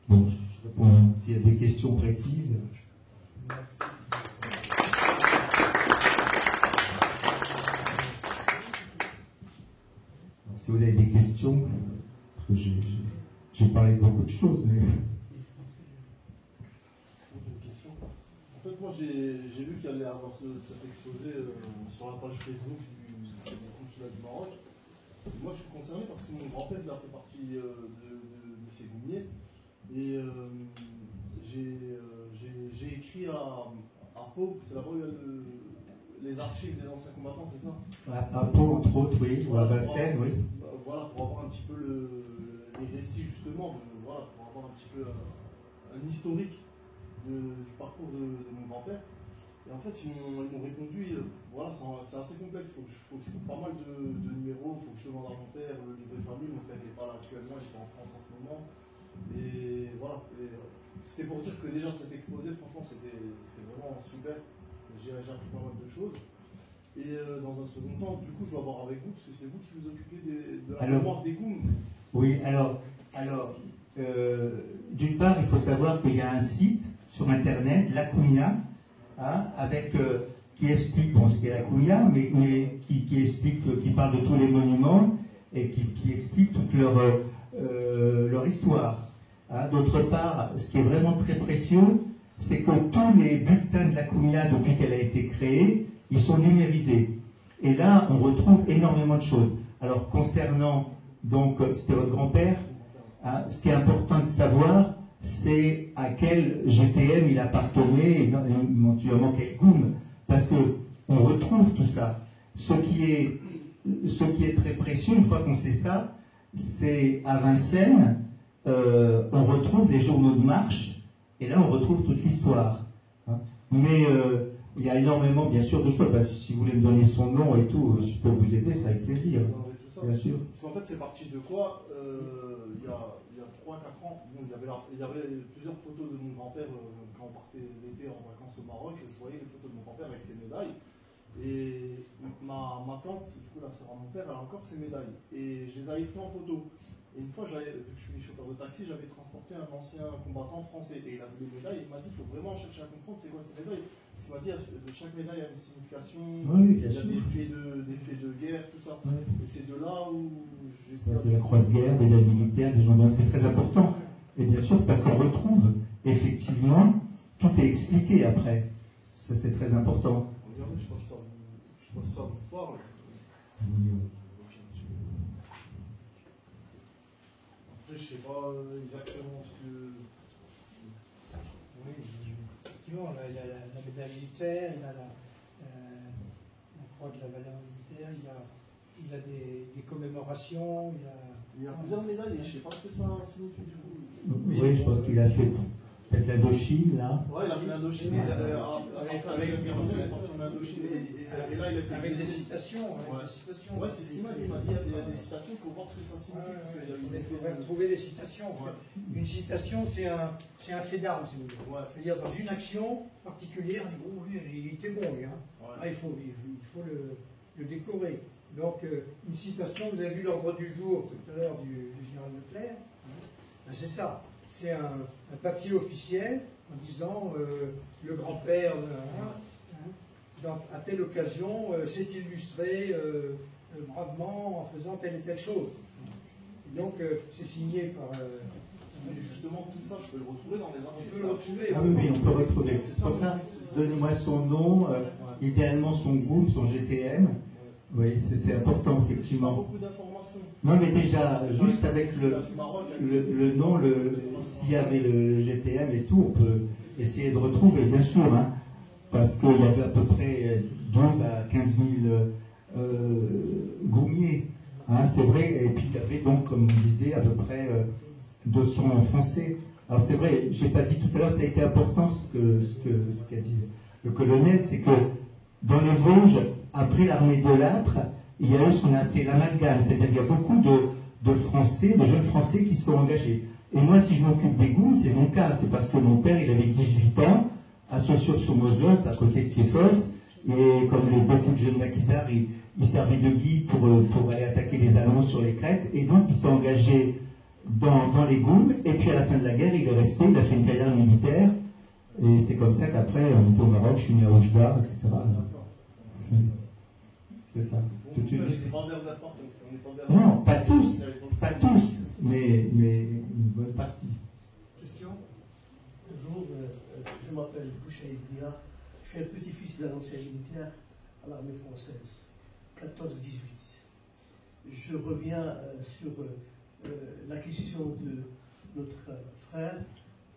Bon, je réponds s'il y a des questions précises. Merci. Si vous avez des questions, parce que j'ai parlé de beaucoup de choses, mais... En fait, moi, j'ai vu qu'il allait avoir cet exposé sur la page Facebook du consulat du Maroc. Et moi, je suis concerné parce que mon grand-père fait partie de ces Goumiers. Et j'ai écrit à Pau, c'est là-bas où il y a les archives des anciens combattants, c'est ça? À Pau, entre autres, oui, ou à Vincennes, oui. Voilà, pour avoir un petit peu récits justement, voilà, pour avoir un petit peu un historique du parcours de mon grand-père. Et en fait, ils m'ont répondu, voilà, c'est assez complexe, faut que je trouve pas mal de numéros, il faut que je demande à mon père le livret de famille. Mon père n'est pas là actuellement, il est en France en ce moment. Et voilà, c'était pour dire que déjà cet exposé, franchement, c'était vraiment super. J'ai appris pas mal de choses. Et dans un second temps, du coup, je dois voir avec vous, parce que c'est vous qui vous occupez de la mémoire des Goum. Oui, alors d'une part, il faut savoir qu'il y a un site sur Internet, la Cunha, hein, avec, qui explique bon, ce qu'est la Cunha, mais qui explique, qui parle de tous les monuments et qui explique toute leur histoire. Hein. D'autre part, ce qui est vraiment très précieux, c'est que tous les bulletins de la Cunha, depuis qu'elle a été créée, ils sont numérisés. Et là, on retrouve énormément de choses. Alors, concernant, donc, c'était votre grand-père, hein, ce qui est important de savoir, c'est à quel GTM il appartenait, et éventuellement quel GOUM, parce qu'on retrouve tout ça. Ce qui est très précieux, une fois qu'on sait ça, c'est à Vincennes, on retrouve les journaux de marche, et là on retrouve toute l'histoire. Hein. Mais il y a énormément, bien sûr, de choses. Parce que si vous voulez me donner son nom et tout, je peux vous aider, c'est avec plaisir. Bien sûr. Parce qu'en fait, c'est parti de quoi il y a 3-4 ans, bon, il y avait plusieurs photos de mon grand-père quand on partait l'été en vacances au Maroc. Vous voyez les photos de mon grand-père avec ses médailles. Et ma tante, du coup la sœur à mon père, elle a encore ses médailles. Et je les avais pris en photo. Et une fois, vu que je suis chauffeur de taxi, j'avais transporté un ancien combattant français. Et il a vu les médailles, il m'a dit il faut vraiment chercher à comprendre c'est quoi ces médailles. Parce qu'il m'a dit chaque médaille a une signification, oui, il y a des faits de guerre, tout ça. Oui. Et c'est de là où j'ai de la croix de guerre, des médailles militaires, des gendarmes, c'est très important. Et bien sûr, parce qu'on retrouve effectivement, tout est expliqué après. Ça, c'est très important. Regardez, je pense que ça vous parle. Je ne sais pas exactement ce que... Oui, effectivement, il y a la médaille militaire, il y a la croix de la valeur militaire, il y a des commémorations, il y a plusieurs médailles et je ne sais pas ce que ça signifie du coup. Oui, je pense qu'il a fait peut-être l'Indochine, là. Oui, il a fait l'Indochine, avec le Mirandais, il est parti en Indochine, et là il a fait avec des citations. Ouais, c'est ce qu'il m'a dit, il y a des citations, il faut voir ce que ça signifie. Il faudrait retrouver des citations. Une citation, c'est un fait d'armes, si vous voulez. C'est-à-dire, dans une action particulière, on dit, lui, il était bon, lui. Hein. Ah, il faut le décorer. Donc, une citation, vous avez vu l'ordre du jour tout à l'heure du général Leclerc, ben, c'est ça. C'est un papier officiel en disant le grand-père, donc à telle occasion, s'est illustré bravement en faisant telle et telle chose. Et donc, c'est signé par. Mais justement, tout ça, je peux le retrouver dans les archives. On peut le retrouver. Ah oui, on peut retrouver. C'est pour ça, donnez-moi son nom, idéalement son GOUM, son GTM. Oui, c'est important, effectivement. Beaucoup d'informations. Non, mais déjà, juste avec le nom, s'il y avait le GTM et tout, on peut essayer de retrouver, bien sûr, hein, parce qu'il y avait à peu près 12 à 15 000 goumiers. Hein, c'est vrai, et puis il y avait donc, comme on disait, à peu près 200 Français. Alors c'est vrai, je n'ai pas dit tout à l'heure, ça a été important ce qu'a dit le colonel, c'est que dans les Vosges, après l'armée de Lattre, il y a eu ce qu'on a appelé l'amalgame, c'est-à-dire qu'il y a beaucoup de Français, de jeunes Français qui sont engagés. Et moi, si je m'occupe des Goums, c'est mon cas, c'est parce que mon père, il avait 18 ans, à Saussure-sur-Moselotte, à côté de Thiessos, et comme beaucoup de jeunes maquisards, il servait de guide pour aller attaquer les Allemands sur les crêtes, et donc il s'est engagé dans les Goums, et puis à la fin de la guerre, il est resté, il a fait une carrière militaire, et c'est comme ça qu'après, on était au Maroc, je suis né à Oujda, etc. C'est ça. Non, pas tous, mais une bonne partie. Question. Toujours, je m'appelle Bouchaïd Dia, je suis un petit-fils d'un ancien militaire à l'armée française, 14-18. Je reviens sur la question de notre frère.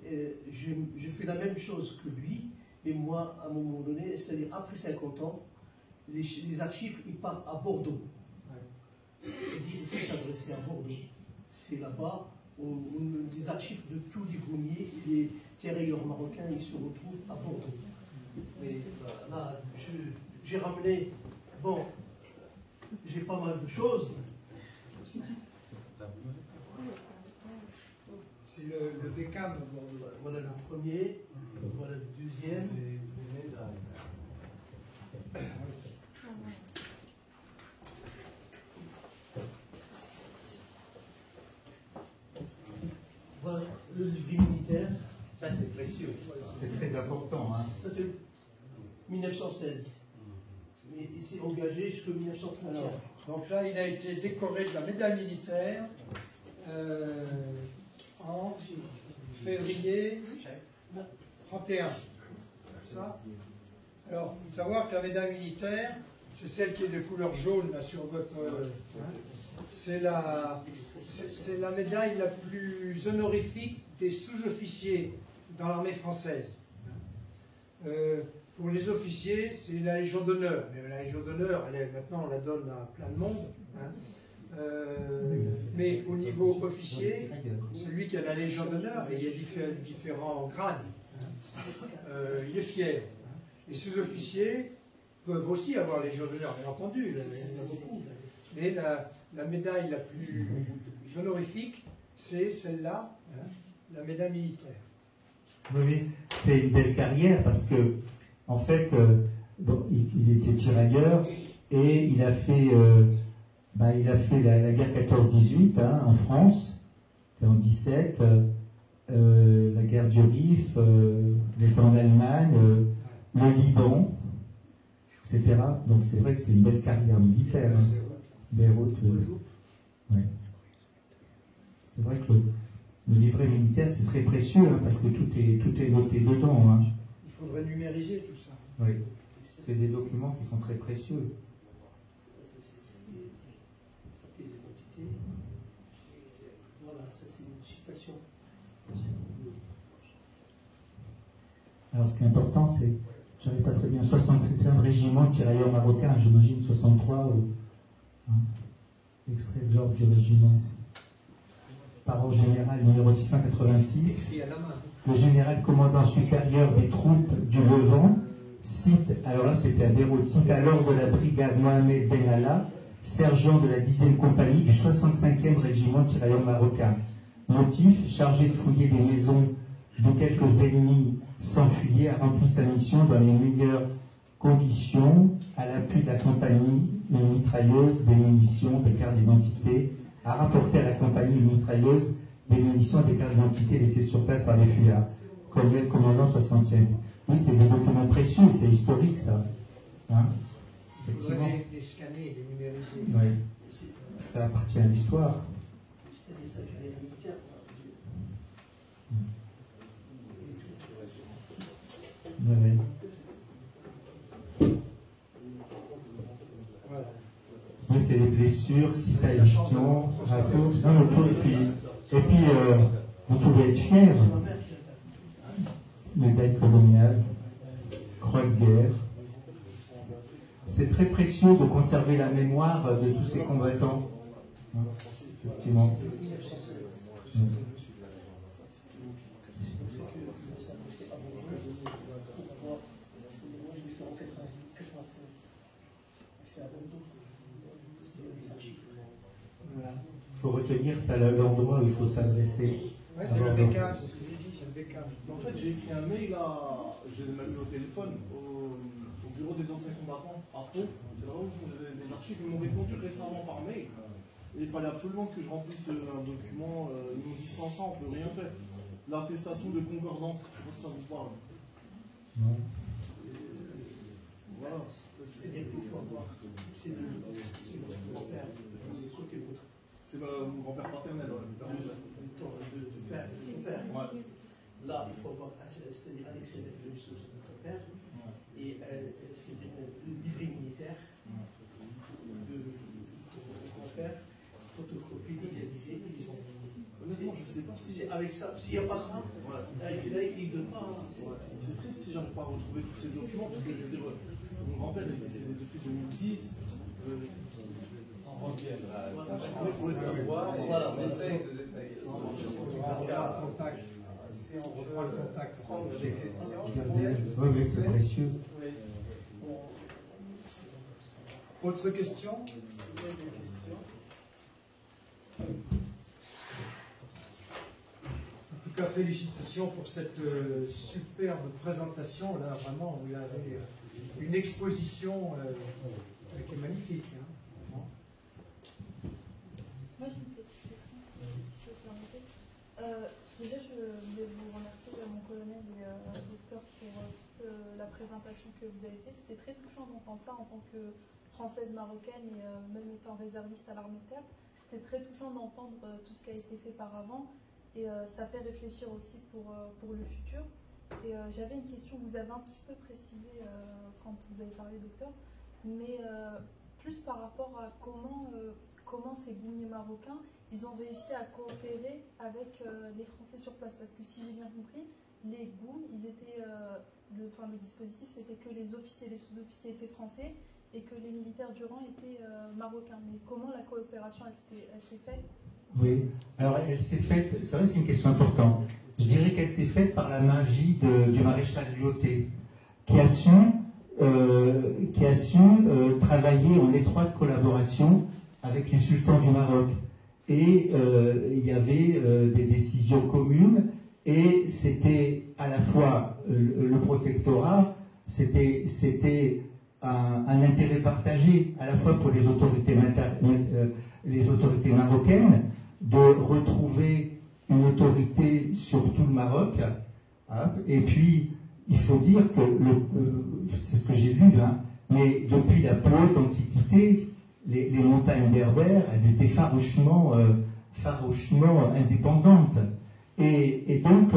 Je fais la même chose que lui, et moi, à un moment donné, c'est-à-dire après 50 ans, les archives, ils partent à Bordeaux. Il faut s'adresser à Bordeaux. C'est là-bas les archives de tout livronnier, les tirailleurs marocains, ils se retrouvent à Bordeaux. Mais là, j'ai ramené, bon, j'ai pas mal de choses. C'est le Beckham à Bordeaux. Voilà le premier, voilà le deuxième. Voilà le livre militaire. Ça, c'est précieux. C'est très important. Hein. Ça, c'est 1916. Mais il s'est engagé jusqu'en 1931. Donc là, il a été décoré de la médaille militaire en février 31. Ça. Alors, il faut savoir que la médaille militaire, c'est celle qui est de couleur jaune là, sur votre... c'est la médaille la plus honorifique des sous-officiers dans l'armée française. Pour les officiers, c'est la Légion d'honneur. Mais la Légion d'honneur, maintenant, on la donne à plein de monde. Hein. Mais au niveau officier, celui qui a la Légion d'honneur, et il y a différents grades, hein, il est fier. Hein. Les sous-officiers peuvent aussi avoir la Légion d'honneur, bien entendu, il y en a beaucoup. Mais la médaille la plus honorifique, c'est celle-là, hein, la médaille militaire. Oui, c'est une belle carrière parce que, en fait, bon, il était tirailleur et il a fait la guerre 14-18 hein, en France, en 17, la guerre du Rif, il était en Allemagne, le Liban, etc. Donc c'est vrai que c'est une belle carrière militaire. Hein. Beyrouth, ouais. C'est vrai que le livret militaire, c'est très précieux, hein, parce que tout est noté dedans. Hein. Il faudrait numériser tout ça. Oui, c'est des documents qui sont très précieux. Voilà, ça c'est une citation. Alors ce qui est important, c'est, j'avais pas très bien, 67e régiment de tirailleurs marocains, j'imagine 63, ou, hein, extrait de l'ordre du régiment. Parent général numéro 686, le général commandant supérieur des troupes du Levant cite, alors là c'était à Beyrouth, cite alors de la brigade Mohamed Ben Allah, sergent de la 10e compagnie du 65e régiment de tirailleurs marocains. Motif, chargé de fouiller des maisons d'où quelques ennemis s'enfuyaient, a rempli sa mission dans les meilleures conditions, à l'appui de la compagnie, une mitrailleuse, des munitions, des cartes d'identité, a rapporté à la compagnie une mitrailleuse, des munitions et des cartes d'identité laissées sur place par les fuyards. Colonel commandant 60e. Oui, c'est des documents précieux, c'est historique ça. Hein? Il faudrait les scanner, les numériser. Oui, ça appartient à l'histoire. C'était des sacrés militaires. Oui. Oui, c'est les blessures, citations, rapports. Et puis vous pouvez être fiers. Médaille coloniale, croix de guerre. C'est très précieux de conserver la mémoire de tous ces combattants. Hein, effectivement. Il faut retenir ça l'endroit où il faut s'adresser. Ouais, c'est le Beckham, c'est ce que j'ai dit, c'est le Beckham. En fait, j'ai écrit un mail je les ai même eu au téléphone, au bureau des anciens combattants à Pau. C'est là où sont des archives. Ils m'ont répondu récemment par mail. Et il fallait absolument que je remplisse un document. Ils m'ont dit sans ça, on ne peut rien faire. L'attestation de concordance, je sais pas si ça vous parle. Non. Voilà. C'est-à-dire qu'il faut avoir. C'est votre grand-père. C'est mon grand-père paternel. De père. Ouais. Là, il faut avoir, c'est-à-dire annexer la région de votre père, et c'est-à-dire le livret militaire de ton grand-père, photocopie, digitalisée, et ils ont. Honnêtement, je ne sais pas si. C'est avec ça, s'il n'y a pas ça, là, il ne donne pas. C'est triste si j'arrive pas à retrouver tous ces documents, parce que je veux dire, mon grand-père est décédé depuis 2010. reviendra. Voilà. Pour savoir, Voilà. on essaie de détailler. On reprend le contact. Si on On reprend le veut contact. prendre des questions, Oui, oui, c'est précieux. Oui. Autre question? Vous avez des questions? En tout cas, félicitations pour cette superbe présentation. Là, vraiment, vous avez une exposition qui est magnifique. Hein. Moi, j'ai une petite question, si je peux me permettre. Déjà, je voulais vous remercier, mon colonel et docteur, pour toute la présentation que vous avez faite. C'était très touchant d'entendre ça en tant que française marocaine et même étant réserviste à l'armée de terre. C'était très touchant d'entendre tout ce qui a été fait par avant et ça fait réfléchir aussi pour le futur. Et j'avais une question, vous avez un petit peu précisé quand vous avez parlé, docteur, mais plus par rapport à comment ces goumiers marocains, ils ont réussi à coopérer avec les Français sur place. Parce que si j'ai bien compris, les goum, ils étaient, le dispositif, c'était que les officiers et les sous-officiers étaient français et que les militaires du rang étaient marocains. Mais comment la coopération, elle s'est faite? Oui, alors elle s'est faite, c'est vrai, c'est une question importante. Je dirais qu'elle s'est faite par la magie du maréchal Lyoté, qui a su travailler en étroite collaboration avec les sultans du Maroc. Et il y avait des décisions communes, et c'était à la fois le protectorat, c'était un intérêt partagé, à la fois pour les autorités marocaines, de retrouver une autorité sur tout le Maroc. Hein, et puis, il faut dire que, c'est ce que j'ai lu, hein, mais depuis la plus haute antiquité, les montagnes berbères, elles étaient farouchement indépendantes. Et donc,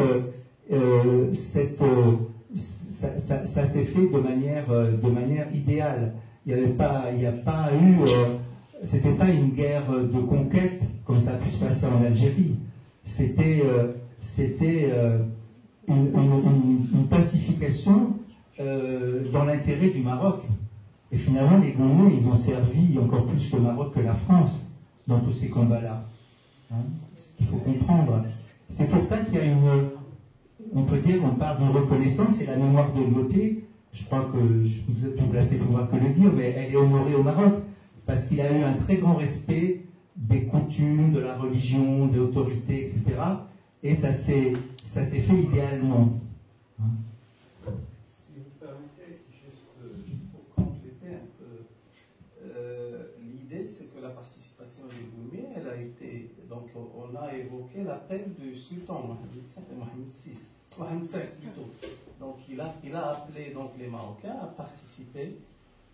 ça s'est fait de manière idéale. Il n'y a pas eu... c'était pas une guerre de conquête comme ça a pu se passer en Algérie. C'était une pacification dans l'intérêt du Maroc. Et finalement, les Gaulois, ils ont servi encore plus le Maroc que la France dans tous ces combats-là. Hein, ce qu'il faut comprendre. C'est pour ça qu'il y a on peut dire, on parle d'une reconnaissance, et la mémoire de Lyoté, je crois que vous êtes plus placé pour pouvoir que le dire, mais elle est honorée au Maroc, parce qu'il a eu un très grand respect des coutumes, de la religion, des autorités, etc. Et ça s'est fait idéalement. Hein? Si vous permettez, juste pour compléter un peu, l'idée c'est que la participation des Goumiers, elle a été, donc on a évoqué l'appel du sultan Mohamed VI plutôt. Donc il a appelé donc les Marocains à participer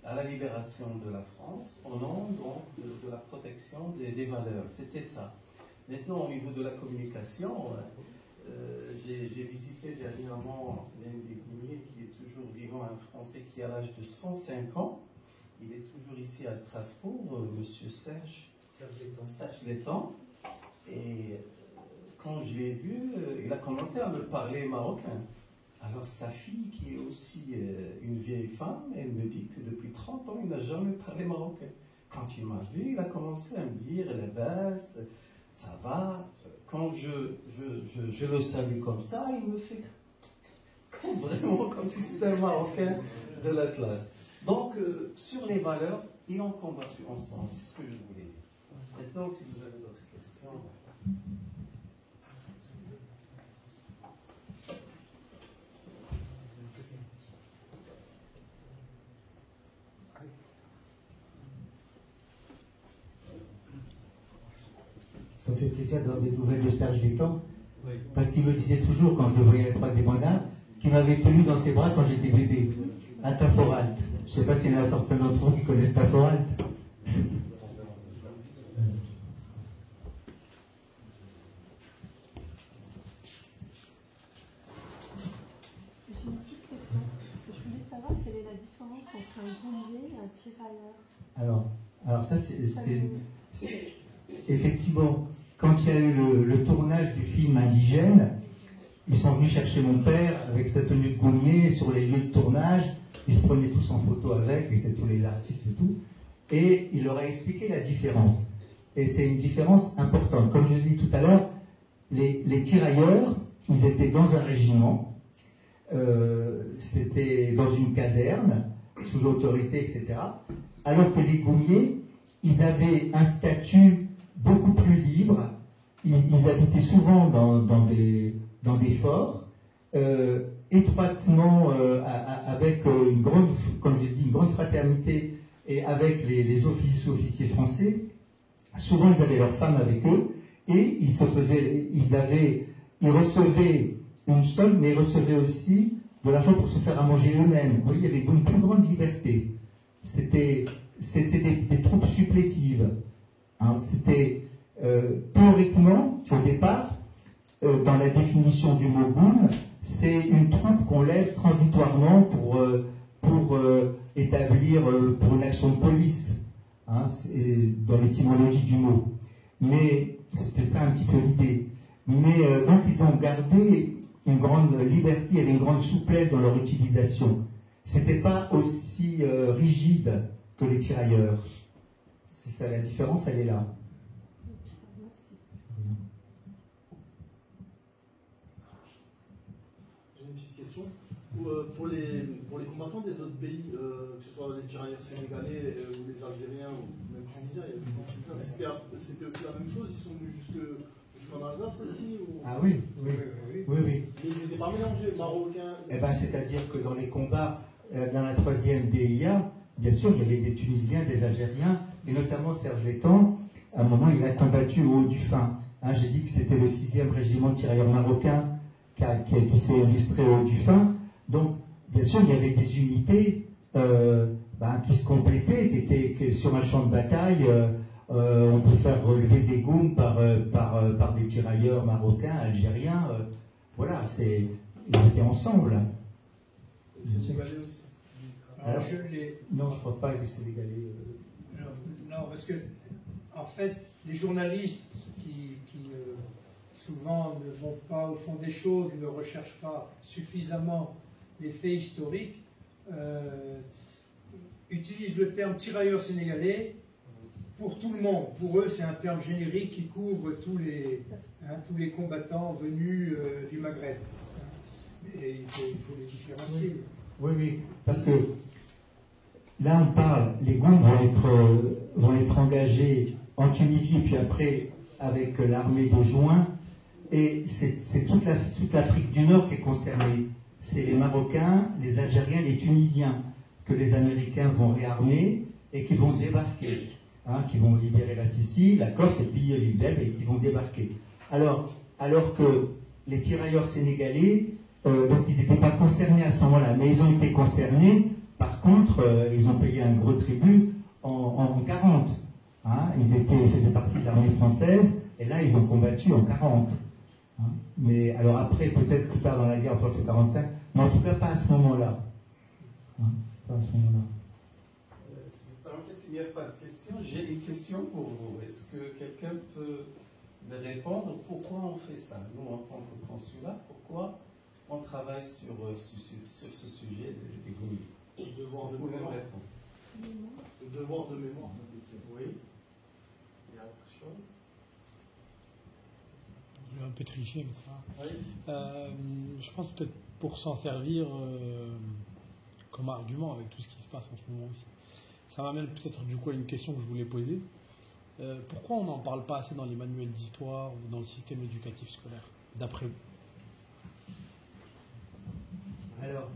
à la libération de la France au nom donc de la protection des valeurs. C'était ça. Maintenant, au niveau de la communication, j'ai visité dernièrement l'un des Goumiers qui est toujours vivant, un Français qui a l'âge de 105 ans. Il est toujours ici à Strasbourg, monsieur Serge Letang. Et quand je l'ai vu, il a commencé à me parler marocain. Alors sa fille, qui est aussi une vieille femme, elle me dit que depuis 30 ans, il n'a jamais parlé marocain. Quand il m'a vu, il a commencé à me dire « la basse, ça va ». Quand je le salue comme ça, il me fait vraiment comme si c'était un Marocain de la classe. Donc, sur les valeurs, ils ont combattu ensemble. C'est ce que je voulais dire. Maintenant, si vous avez d'autres questions... Ça me fait plaisir d'avoir des nouvelles de Serge Letang, parce qu'il me disait toujours, quand je le voyais à la Croix des Mandats, qu'il m'avait tenu dans ses bras quand j'étais bébé, à Taforalt. Je ne sais pas s'il y en a certains d'entre vous qui connaissent Taforalt. J'ai une petite question. Je voulais savoir quelle est la différence entre un goumier et un tirailleur. Alors ça, c'est effectivement, quand il y a eu le tournage du film Indigène, ils sont venus chercher mon père avec sa tenue de goumier sur les lieux de tournage. Ils se prenaient tous en photo avec, et c'était tous les artistes et tout. et il leur a expliqué la différence. Et c'est une différence importante. Comme je l'ai dit tout à l'heure, les tirailleurs, ils étaient dans un régiment, c'était dans une caserne, sous l'autorité, etc. Alors que les goumiers, ils avaient un statut beaucoup plus libre. Ils habitaient souvent dans des forts, étroitement avec une grande, comme j'ai dit, une grande fraternité et avec les officiers français. Souvent, ils avaient leurs femmes avec eux et ils recevaient une somme, mais ils recevaient aussi de l'argent pour se faire à manger eux-mêmes. Vous voyez, il y avait une plus grande liberté. C'était des troupes supplétives. Hein, c'était théoriquement, au départ, dans la définition du mot goum, c'est une troupe qu'on lève transitoirement pour établir pour une action de police, hein, dans l'étymologie du mot. Mais c'était ça un petit peu l'idée. Mais donc ils ont gardé une grande liberté, il y avait une grande souplesse dans leur utilisation. C'était pas aussi rigide que les tirailleurs. C'est ça, la différence, elle est là. J'ai une petite question. Pour les combattants des autres pays, que ce soit les tirailleurs sénégalais ou les Algériens ou même tunisiens, c'était aussi la même chose. Ils sont venus jusqu'en Alsace aussi ou... Ah oui. Mais ils n'étaient pas mélangés, marocains. Eh ben, c'est-à-dire que dans les combats, dans la 3e DIA, bien sûr, il y avait des Tunisiens, des Algériens, et notamment Serge Letang. À un moment, il a combattu au Haut-du-Fin. Hein, j'ai dit que c'était le 6e régiment de tirailleurs marocains qui s'est illustré au Haut-du-Fin. Donc, bien sûr, il y avait des unités qui se complétaient, qui étaient sur un champ de bataille. On peut faire relever des goums par des tirailleurs marocains, algériens. Voilà, ils étaient ensemble. Les Sénégalais aussi. Alors, non, je ne crois pas que les Sénégalais. Non, parce que, en fait, les journalistes qui souvent ne vont pas au fond des choses, ne recherchent pas suffisamment les faits historiques, utilisent le terme tirailleur sénégalais pour tout le monde. Pour eux, c'est un terme générique qui couvre tous les combattants venus du Maghreb. Et il faut les différencier. Oui, parce que là, on parle, les goums vont être engagés en Tunisie, puis après avec l'armée de juin, et c'est toute l'Afrique du Nord qui est concernée. C'est les Marocains, les Algériens, les Tunisiens que les Américains vont réarmer et qui vont débarquer, hein, qui vont libérer la Sicile, la Corse et puis l'île d'Elbe, et qui vont débarquer. Alors que les tirailleurs sénégalais, donc ils n'étaient pas concernés à ce moment-là, mais ils ont été concernés. Par contre, ils ont payé un gros tribut en 40. Hein, ils faisaient partie de l'armée française, et là, ils ont combattu en 40. Hein, mais alors après, peut-être plus tard dans la guerre, entre 45, mais en tout cas pas à ce moment-là. Hein, pas à ce moment-là. Si vous permettez, s'il n'y a pas de questions, j'ai une question pour vous. Est-ce que quelqu'un peut me répondre pourquoi on fait ça? Nous, en tant que consulat, pourquoi on travaille sur ce sujet des goumiers? Le devoir de mémoire. Le devoir de mémoire. Oui. Il y a autre chose? Je vais un peu tricher, mais ça Oui. Je pense peut-être pour s'en servir comme argument avec tout ce qui se passe en ce moment aussi. Ça m'amène peut-être du coup à une question que je voulais poser. Pourquoi on n'en parle pas assez dans les manuels d'histoire ou dans le système éducatif scolaire, d'après vous? Alors,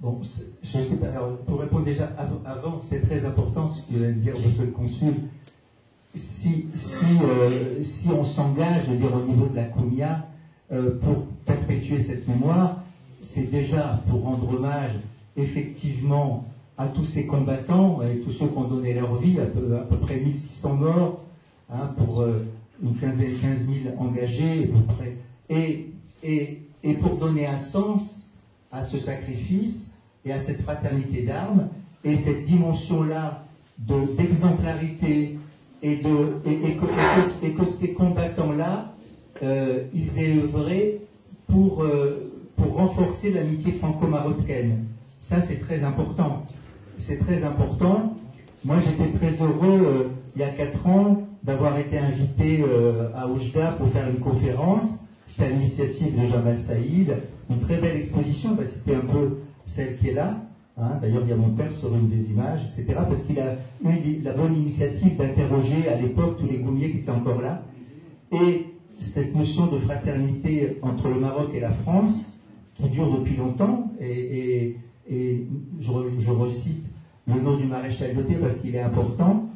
bon, je ne sais pas. Alors, pour répondre déjà avant, c'est très important ce que vient de dire monsieur le consul. Si on s'engage, je veux dire, au niveau de la Koumia, pour perpétuer cette mémoire, c'est déjà pour rendre hommage effectivement à tous ces combattants et tous ceux qui ont donné leur vie, à peu près 1600 morts, hein, pour une 15 000 engagés, à peu près, et pour donner un sens à ce sacrifice et à cette fraternité d'armes et cette dimension-là d'exemplarité et que ces combattants-là, ils aient œuvré pour renforcer l'amitié franco-marocaine. Ça, c'est très important. C'est très important Moi, j'étais très heureux, il y a 4 ans, d'avoir été invité à Oujda pour faire une conférence. C'était à l'initiative de Jamal Saïd. Une très belle exposition, c'était un peu celle qui est là. Hein. D'ailleurs, il y a mon père sur une des images, etc. Parce qu'il a eu la bonne initiative d'interroger à l'époque tous les goumiers qui étaient encore là. Et cette notion de fraternité entre le Maroc et la France, qui dure depuis longtemps, et je recite le nom du maréchal Lyoté parce qu'il est important.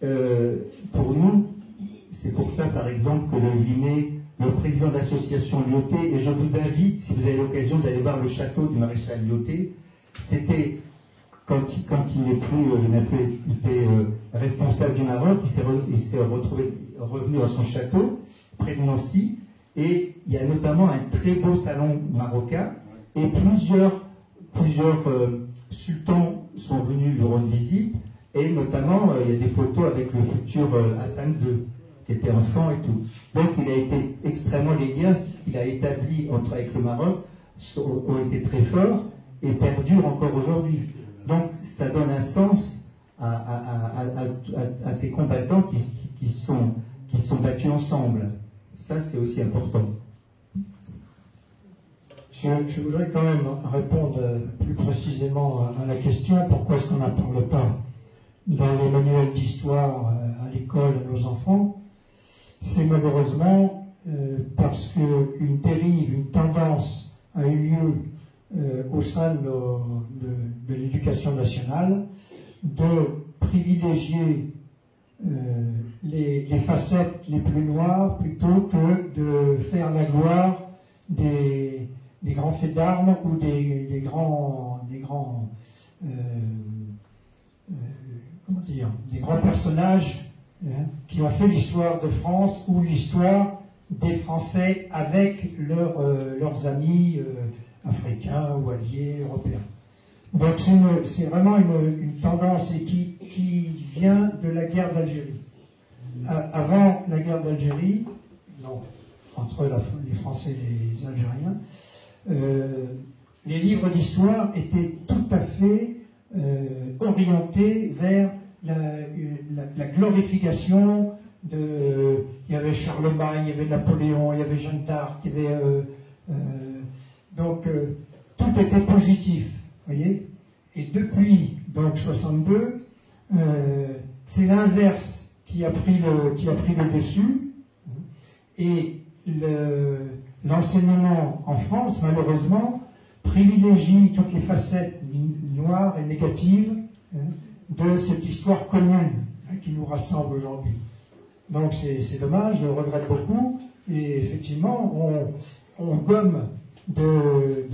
Pour nous, c'est pour ça, par exemple, que le 8 mai, le président de l'association Lyoté, et je vous invite, si vous avez l'occasion, d'aller voir le château du maréchal Lyoté, c'était quand il n'a plus été responsable du Maroc, il s'est revenu à son château, près de Nancy, et il y a notamment un très beau salon marocain, et plusieurs sultans sont venus lui rendre visite, et notamment il y a des photos avec le futur Hassan II, qui était enfant et tout. Donc il a été extrêmement, les liens qu'il a établis avec le Maroc ont été très forts et perdurent encore aujourd'hui. Donc ça donne un sens à ces combattants qui sont battus ensemble. Ça, c'est aussi important. Je voudrais quand même répondre plus précisément à la question pourquoi est-ce qu'on n'en parle pas dans les manuels d'histoire à l'école à nos enfants. C'est malheureusement parce qu'une dérive, une tendance a eu lieu au sein de l'éducation nationale de privilégier les facettes les plus noires plutôt que de faire la gloire des grands faits d'armes ou des grands personnages qui ont fait l'histoire de France ou l'histoire des Français avec leurs amis africains ou alliés européens. Donc c'est vraiment une tendance et qui vient de la guerre d'Algérie. Avant la guerre d'Algérie, entre les Français et les Algériens, les livres d'histoire étaient tout à fait orientés vers la glorification il y avait Charlemagne, il y avait Napoléon, il y avait Jeanne d'Arc, il y avait donc tout était positif, voyez. Et depuis donc 62, c'est l'inverse qui a pris le dessus, et l'enseignement en France, malheureusement, privilégie toutes les facettes noires et négatives de cette histoire commune qui nous rassemble aujourd'hui. Donc c'est dommage, je regrette beaucoup, et effectivement, on gomme de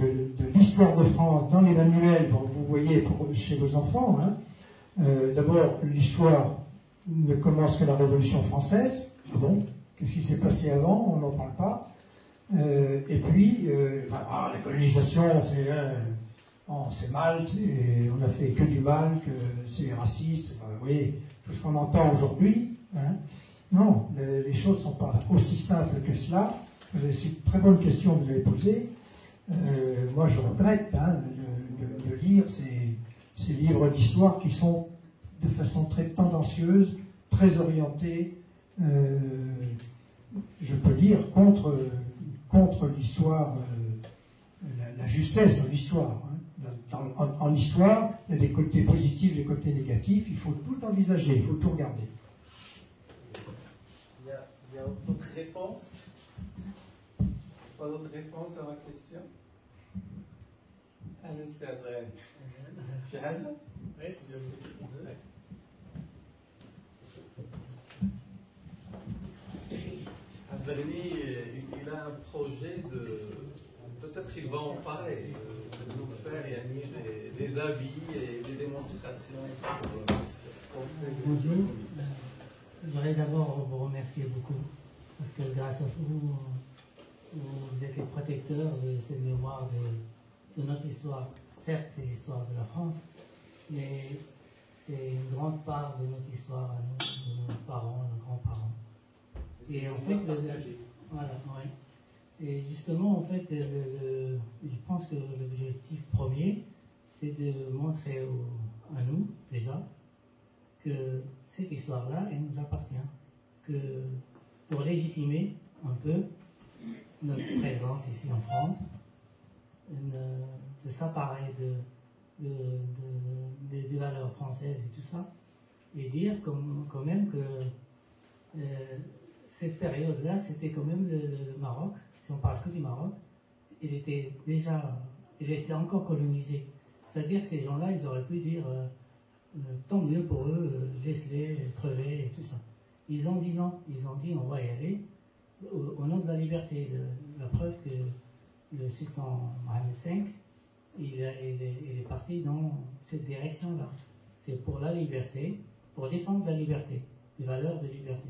l'histoire de France dans les manuels, vous voyez, chez vos enfants. D'abord, l'histoire ne commence que la Révolution française. Ah bon? Qu'est-ce qui s'est passé avant? On n'en parle pas. Et puis, la colonisation, c'est mal, on a fait que du mal, que c'est raciste, vous voyez, tout ce qu'on entend aujourd'hui. Non, les choses ne sont pas aussi simples que cela. C'est une très bonne question que vous avez posée. Moi, je regrette de lire ces livres d'histoire qui sont de façon très tendancieuse, très orientée. Je peux lire contre l'histoire, la justesse de l'histoire. En histoire, il y a des côtés positifs, des côtés négatifs. Il faut tout envisager, il faut tout regarder. Il y a d'autres réponses? Pas d'autres réponses à ma question? أنسى أدري شهادة؟ Adreni, il a un projet peut-être il va en parler, de nous faire des avis et des démonstrations. Bonjour. Je voudrais d'abord vous remercier beaucoup, parce que grâce à vous, vous êtes les protecteurs de cette mémoire de notre histoire. Certes, c'est l'histoire de la France, mais c'est une grande part de notre histoire à nous, de nos parents, nos grands-parents. Et en fait, voilà, ouais. Et justement, en fait, je pense que l'objectif premier, c'est de montrer à nous, déjà, que cette histoire-là, elle nous appartient. Que pour légitimer un peu notre présence ici en France, de s'apparer des valeurs françaises et tout ça, et dire quand même que cette période-là, c'était quand même le Maroc, si on parle que du Maroc, il était encore colonisé. C'est-à-dire que ces gens-là, ils auraient pu dire tant mieux pour eux, laisse-les crever et tout ça. Ils ont dit non, ils ont dit on va y aller au nom de la liberté. La preuve que le sultan Mohamed V, il est parti dans cette direction-là. C'est pour la liberté, pour défendre la liberté, les valeurs de liberté.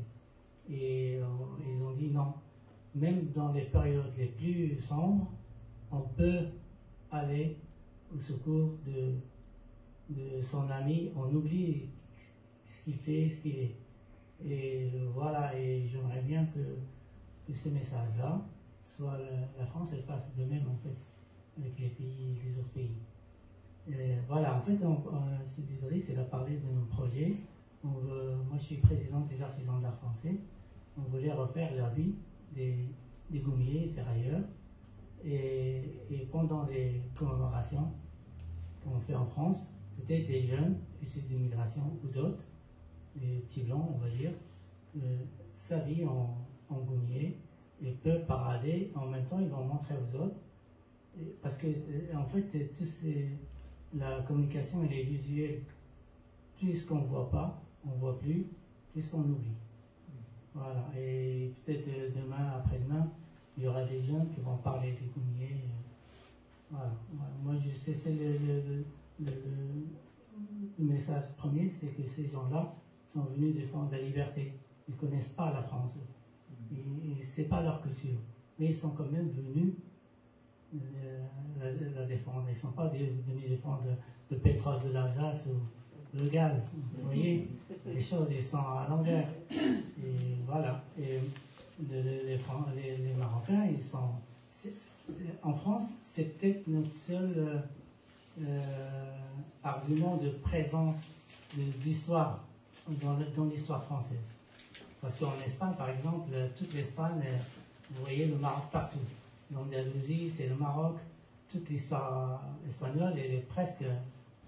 Et ils ont dit non, même dans les périodes les plus sombres, on peut aller au secours de son ami, on oublie ce qu'il fait, ce qu'il est. Et voilà, et j'aimerais bien que ce message-là, soit la France, elle fasse de même en fait, avec les autres pays. Et voilà, en fait, c'est a parlé de nos projets. Moi, je suis président des artisans d'art français. On voulait refaire la vie des gommiers et tirailleurs. Et pendant les commémorations qu'on fait en France, peut-être des jeunes issus d'immigration ou d'autres, des petits blancs, on va dire, s'habillent en gommier et peuvent parader. En même temps, ils vont montrer aux autres. Parce que, en fait, la communication, elle est visuelle. Plus qu'on ne voit pas, on ne voit plus qu'on oublie. Voilà. Et peut-être demain, après-demain, il y aura des jeunes qui vont parler des gommiers. Voilà. Moi, je sais, c'est le message premier, c'est que ces gens-là sont venus défendre la liberté. Ils ne connaissent pas la France. Ce n'est pas leur culture. Mais ils sont quand même venus la défendre. Ils ne sont pas venus défendre le pétrole de l'Alsace ou le gaz. Vous voyez, les choses, ils sont à l'envers. Et voilà. Et les Marocains, ils sont... En France, c'est peut-être notre seul argument de présence d'histoire dans l'histoire française. Parce qu'en Espagne, par exemple, toute l'Espagne, vous voyez le Maroc partout. L'Andalousie, c'est le Maroc. Toute l'histoire espagnole, elle est presque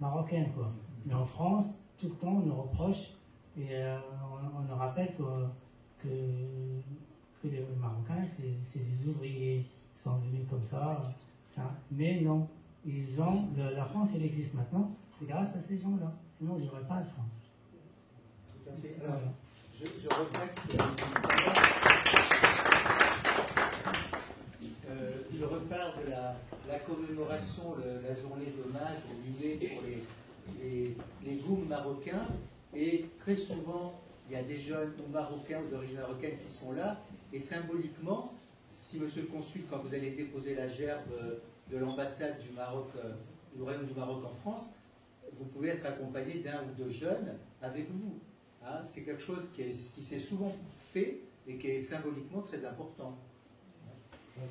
marocaine, quoi. Mais en France, tout le temps, on nous reproche et on nous rappelle que les Marocains, c'est des ouvriers, ils sont venus comme ça. Mais non, la France, elle existe maintenant, c'est grâce à ces gens-là. Sinon, il n'y aurait pas de France. Tout à fait. Alors, je regrette je reparle de la commémoration, la journée d'hommage au mulet pour les goums marocains. Et très souvent, il y a des jeunes marocains ou d'origine marocaine qui sont là. Et symboliquement, si monsieur le consul, quand vous allez déposer la gerbe de l'ambassade du Maroc, du Royaume du Maroc en France, vous pouvez être accompagné d'un ou deux jeunes avec vous. Hein, c'est quelque chose qui s'est souvent fait et qui est symboliquement très important.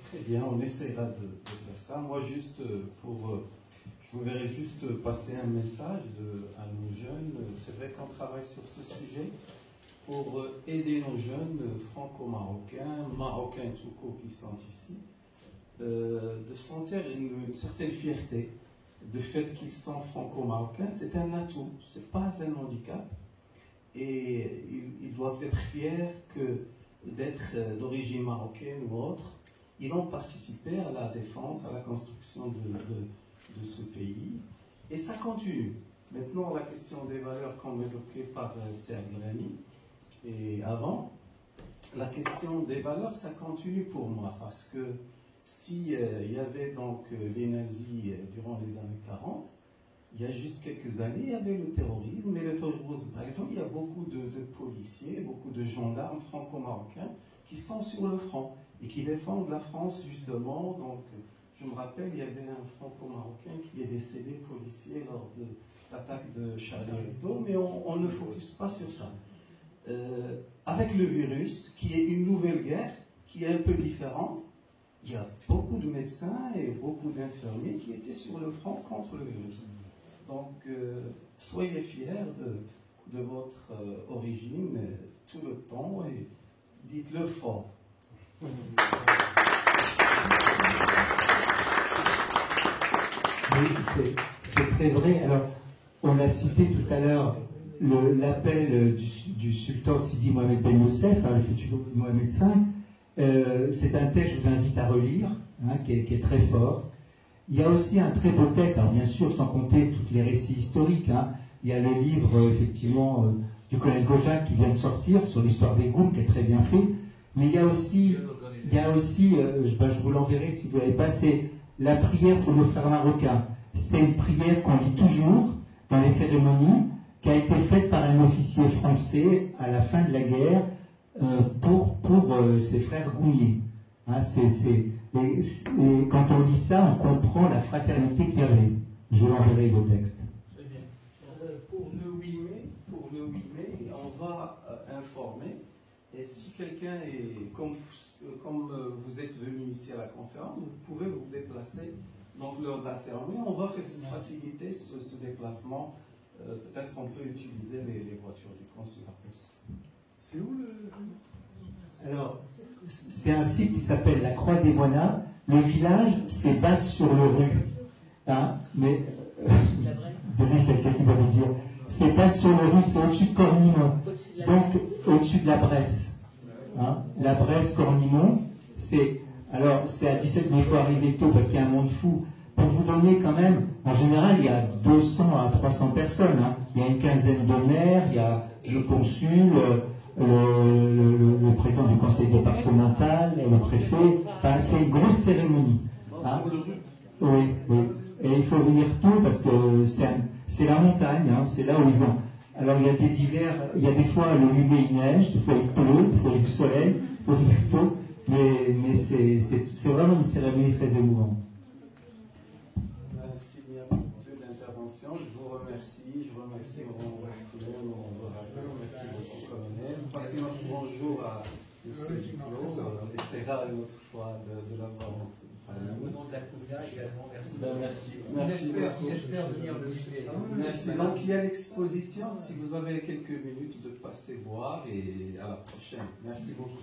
Très bien, on essaiera de faire ça. Moi, juste je voudrais juste passer un message à nos jeunes. C'est vrai qu'on travaille sur ce sujet pour aider nos jeunes franco-marocains, marocains tout court qui sont ici, de sentir une certaine fierté. Du fait qu'ils sont franco-marocains, c'est un atout, c'est pas un handicap. Et ils doivent être fiers d'être d'origine marocaine ou autre. Ils ont participé à la défense, à la construction de ce pays. Et ça continue. Maintenant, la question des valeurs, comme évoquée par Serge Lamy, et avant, la question des valeurs, ça continue pour moi. Parce que s'il y avait donc les nazis durant les années 40, il y a juste quelques années, il y avait le terrorisme. Et le terrorisme, par exemple, il y a beaucoup de policiers, beaucoup de gendarmes franco-marocains qui sont sur le front et qui défendent la France, justement. Donc, je me rappelle, il y avait un franco-marocain qui est décédé policier lors de l'attaque de Charlie Hebdo, mais on ne focus pas sur ça. Avec le virus, qui est une nouvelle guerre, qui est un peu différente, il y a beaucoup de médecins et beaucoup d'infirmiers qui étaient sur le front contre le virus. Donc, soyez fiers de votre origine tout le temps et dites-le fort. Oui, c'est très vrai. Alors, on a cité tout à l'heure l'appel du sultan Sidi Mohamed Ben Youssef, le futur Mohamed V. C'est un texte, je vous invite à relire, qui est très fort. Il y a aussi un très beau texte, alors bien sûr, sans compter tous les récits historiques. Il y a le livre, effectivement, du colonel Gojak qui vient de sortir sur l'histoire des Goums, qui est très bien fait. Mais il y a aussi je vous l'enverrai si vous l'avez pas, c'est la prière pour nos frères marocains. C'est une prière qu'on lit toujours dans les cérémonies, qui a été faite par un officier français à la fin de la guerre pour ses frères goumiers. Et quand on lit ça, on comprend la fraternité qu'il y avait. Je vous l'enverrai le texte. Très bien. Pour le 8 mai, on va informer. Et si quelqu'un est, comme vous êtes venu ici à la conférence, vous pouvez vous déplacer. Donc lors de la cérémonie, on va faciliter ce déplacement. Peut-être qu'on peut utiliser les voitures du consulat. C'est où Alors, c'est un site qui s'appelle la Croix des Moines. Le village, c'est Basse-sur-le-Rue. Mais, qu'est-ce qu'il va vous dire? C'est Basse-sur-le-Rue, c'est au-dessus de Cornimont. Donc, au-dessus de la Bresse. La Bresse, Cornimont, c'est à 17, mais il faut arriver tôt parce qu'il y a un monde fou. Pour vous donner quand même, en général, il y a 200 à 300 personnes. Il y a une quinzaine de maires, il y a le consul, le président du conseil départemental, le préfet. Enfin, c'est une grosse cérémonie. Oui. Et il faut venir tôt parce que c'est la montagne, c'est là où ils ont. Alors il y a des hivers, il y a des fois le 8 mai il neige, des fois il pleut, des fois il y a du soleil, il faut venir tôt. Mais c'est vraiment une cérémonie très émouvante. S'il n'y a plus d'intervention, je vous remercie. Je remercie mon orateur, merci beaucoup, colonel. Passez notre bonjour à M. Duclos. On essaiera une autre fois de l'avoir montré. Au nom de la Kounia également, merci. Merci beaucoup. J'espère venir le juillet. Merci. Donc il y a l'exposition, si vous avez quelques minutes de passer voir et à la prochaine. Merci beaucoup.